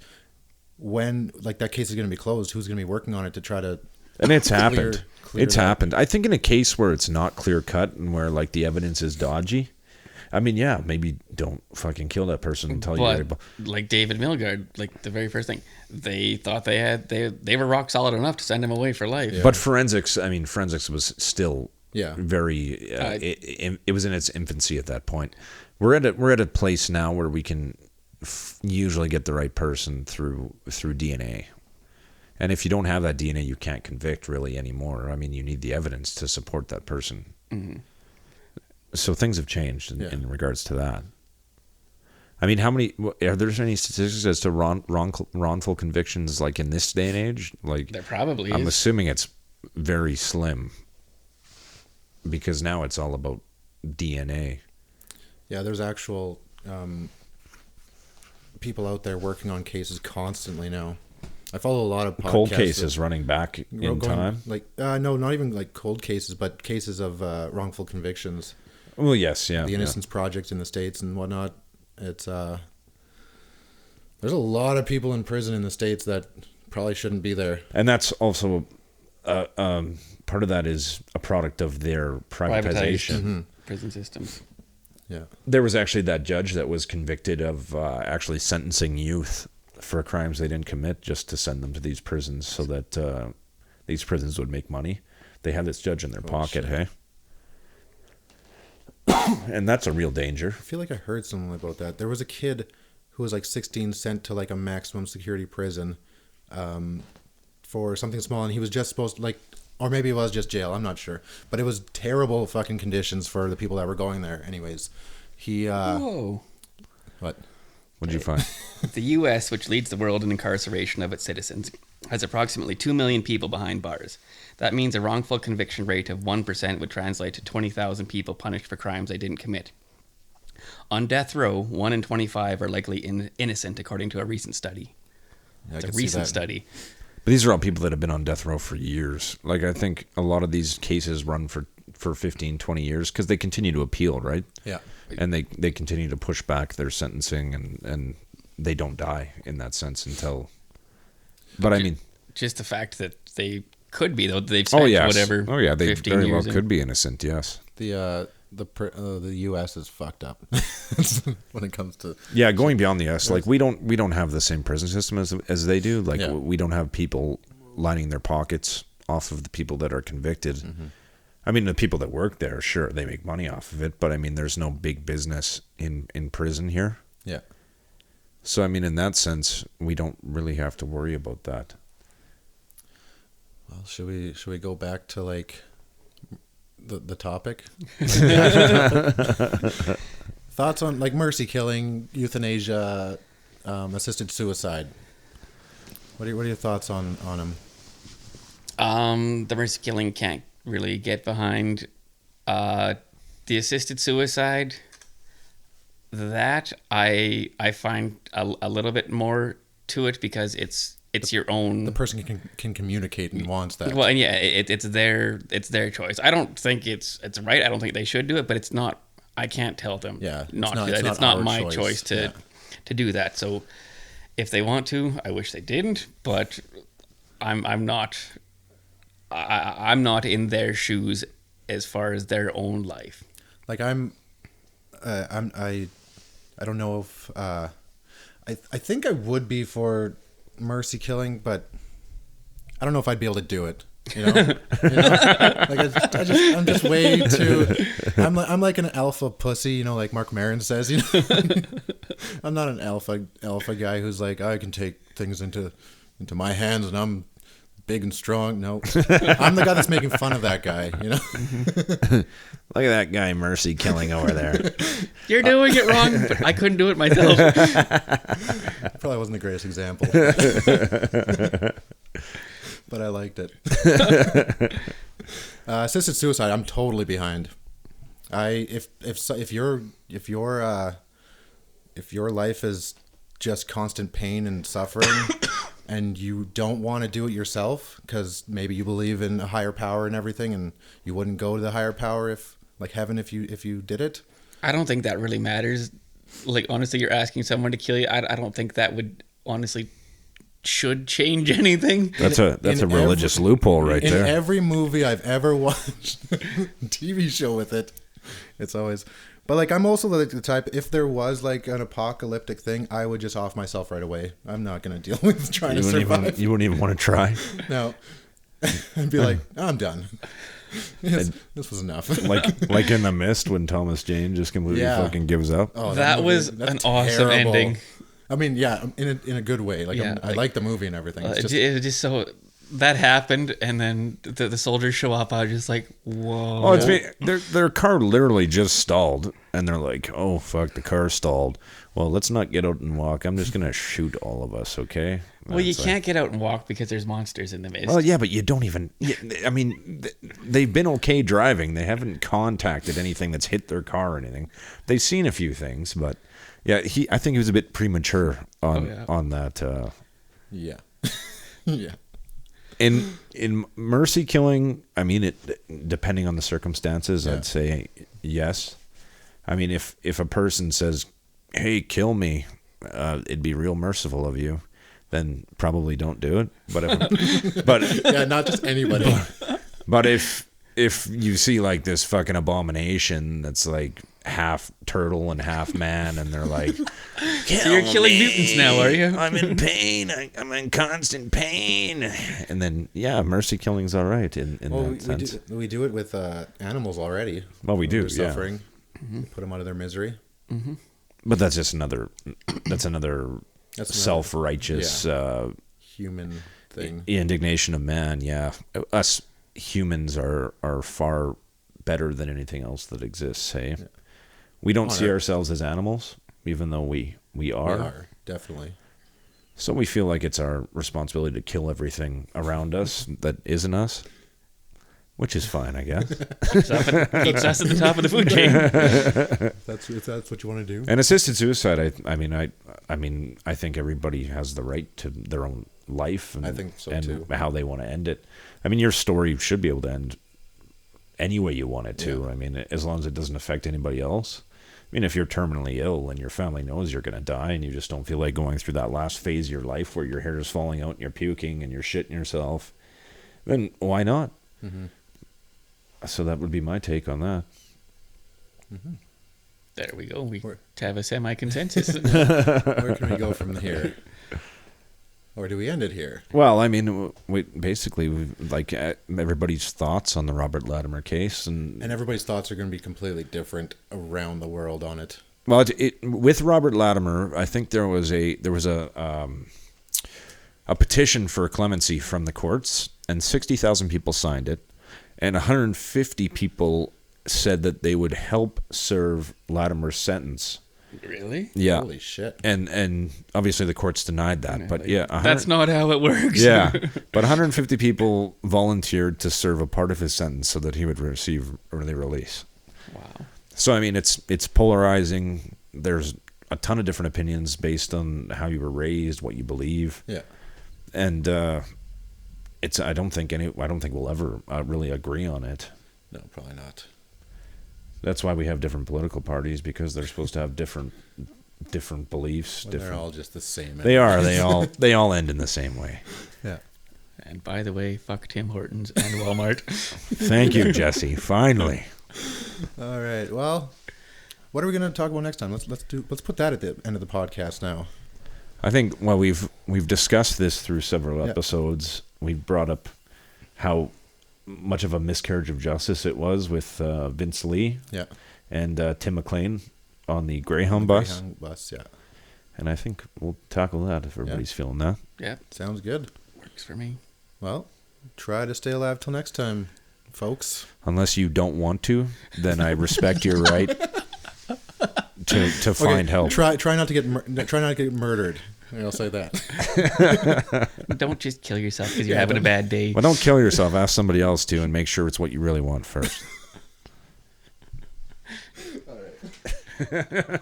when, like, that case is going to be closed, who's going to be working on it to try to... And it's happened. clear It's that? happened. I think in a case where it's not clear cut and where, like, the evidence is dodgy, I mean, yeah, maybe don't fucking kill that person until you're But able. like David Milgaard, like the very first thing, they thought they were rock solid enough to send him away for life. Yeah. But forensics was still Yeah. very. It was in its infancy at that point. We're at a place now where we can usually get the right person through DNA. And if you don't have that DNA, you can't convict really anymore. I mean, you need the evidence to support that person. Mm-hmm. So things have changed in regards to that. I mean, are there any statistics as to wrongful convictions like in this day and age? Like, There probably I'm is. assuming it's very slim because now it's all about DNA. Yeah, there's actual people out there working on cases constantly now. I follow a lot of podcasts. Cold cases running back in going, time. Like, no, not even like cold cases, but cases of wrongful convictions. Well, yes, yeah. The Innocence Project in the States and whatnot. It's there's a lot of people in prison in the States that probably shouldn't be there. And that's also part of that is a product of their privatization. Prison systems. Yeah. There was actually that judge that was convicted of actually sentencing youth for crimes they didn't commit just to send them to these prisons so that these prisons would make money. They had this judge in their pocket, shit. hey? And that's a real danger. I feel like I heard something about that. There was a kid who was like 16 sent to like a maximum security prison for something small, and he was just supposed to like, or maybe it was just jail, I'm not sure. But it was terrible fucking conditions for the people that were going there. Anyways, he... Whoa. What? What'd you find? The U.S., which leads the world in incarceration of its citizens, has approximately 2 million people behind bars. That means a wrongful conviction rate of 1% would translate to 20,000 people punished for crimes they didn't commit. On death row, 1 in 25 are likely innocent, according to a recent study. Yeah, I It's a can see recent that. study. But these are all people that have been on death row for years. Like, I think a lot of these cases run for 15, 20 years because they continue to appeal, right? Yeah. And they continue to push back their sentencing and they don't die in that sense until... But I mean... Just the fact that they could be, though. They've spent whatever. Oh yeah, they 15 very well years in. could be innocent. Yes. The U.S. is fucked up when it comes to... Yeah, going beyond the U.S., like we don't have the same prison system as they do. Like Yeah. we don't have people lining their pockets off of the people that are convicted. Mm-hmm. I mean, the people that work there, sure, they make money off of it, but I mean, there's no big business in prison here. Yeah. So I mean, in that sense, we don't really have to worry about that. Well, should we go back to like the topic? Thoughts on like mercy killing, euthanasia, assisted suicide? What are your thoughts on them? The mercy killing can't really get behind. The assisted suicide, that I find a little bit more to it because it's your own. The person can communicate and wants that. Well, and yeah, it's their choice. I don't think it's right. I don't think they should do it, but it's not. I can't tell them. Yeah, not to do it's that. not It's not our my choice. choice to do that. So if they want to, I wish they didn't. But I'm not. I'm not in their shoes as far as their own life. Like I don't know if I think I would be for mercy killing, but I don't know if I'd be able to do it. You know, like I'm just way too. I'm like an alpha pussy. You know, like Mark Maron says. You know, I'm not an alpha guy who's like I can take things into my hands and I'm big and strong. No, I'm the guy that's making fun of that guy. You know. Look at that guy mercy killing over there. You're doing it wrong, but I couldn't do it myself. Probably wasn't the greatest example. But I liked it. Assisted suicide, I'm totally behind. If your life is just constant pain and suffering, and you don't want to do it yourself because maybe you believe in a higher power and everything, and you wouldn't go to the higher power if you did it. I don't think that really matters. Like, honestly, you're asking someone to kill you. I don't think that would honestly should change anything. That's a religious loophole right there. In every movie I've ever watched, TV show with it, it's always. But like, I'm also like the type. If there was like an apocalyptic thing, I would just off myself right away. I'm not going to deal with trying to survive. You wouldn't even want to try. No, I'd be like, I'm done. This was enough. like in The Mist when Thomas Jane just completely fucking gives up. Oh, that was an awesome ending. I mean, yeah, in a good way. Like, I like the movie and everything. It's just so that happened, and then the soldiers show up. I was just like, whoa. Oh, their car literally just stalled, and they're like, oh fuck, the car stalled. Well, let's not get out and walk. I'm just gonna shoot all of us, okay? Well, you can't get out and walk because there's monsters in the mist. Well, yeah, but you don't even. I mean, they've been okay driving. They haven't contacted anything that's hit their car or anything. They've seen a few things, but yeah, I think he was a bit premature on that. Yeah, yeah. In mercy killing, I mean, it depending on the circumstances, I'd say yes. I mean, if a person says, "Hey, kill me," it'd be real merciful of you. Then probably don't do it. But yeah, not just anybody. But if you see like this fucking abomination that's like half turtle and half man, and they're like, so you're killing mutants now, are you? I'm in pain. I'm in constant pain. And then mercy killing's all right in that sense. We do it with animals already. Well, we do. They're suffering. Mm-hmm. Put them out of their misery. Mm-hmm. But that's just another. That's another self-righteous human thing. Indignation of man. Yeah, us humans are far better than anything else that exists. Hey, we don't see ourselves as animals, even though we are. We are, definitely. So we feel like it's our responsibility to kill everything around us that isn't us, which is fine, I guess. Keeps us at the top of the food chain. That's what you want to do. And assisted suicide, I mean, I think everybody has the right to their own life, and I think so and too. how they want to end it. I mean, your story should be able to end any way you want it to. Yeah. I mean, as long as it doesn't affect anybody else. I mean, if you're terminally ill and your family knows you're going to die and you just don't feel like going through that last phase of your life where your hair is falling out and you're puking and you're shitting yourself, then why not? Mm-hmm. So that would be my take on that. Mm-hmm. There we go. We have a semi-consensus. Where can we go from here? Or do we end it here? Well, I mean, we like everybody's thoughts on the Robert Latimer case, and everybody's thoughts are going to be completely different around the world on it. Well, with Robert Latimer, I think there was a petition for clemency from the courts, and 60,000 people signed it, and 150 people said that they would help serve Latimer's sentence. Really? Yeah. Holy shit. And obviously the courts denied that. But yeah. That's not how it works. Yeah. But 150 people volunteered to serve a part of his sentence so that he would receive early release. Wow. So, I mean, it's polarizing. There's a ton of different opinions based on how you were raised, what you believe. Yeah. And I don't think we'll ever really agree on it. No, probably not. That's why we have different political parties, because they're supposed to have different beliefs. Well, they're all just the same. They are. They all end in the same way. Yeah. And by the way, fuck Tim Hortons and Walmart. Thank you, Jesse. Finally. All right. Well, what are we going to talk about next time? Let's put that at the end of the podcast now. I think we've discussed this through several episodes. We've brought up how much of a miscarriage of justice it was with Vince Lee and Tim McLean on the Greyhound bus. Greyhound bus, yeah. And I think we'll tackle that if everybody's feeling that. Yeah. Sounds good. Works for me. Well, try to stay alive till next time, folks. Unless you don't want to, then I respect your right to find help. Try not to get murdered. I'll say that. Don't just kill yourself because you're having a bad day. Well, don't kill yourself. Ask somebody else to, and make sure it's what you really want first. All right.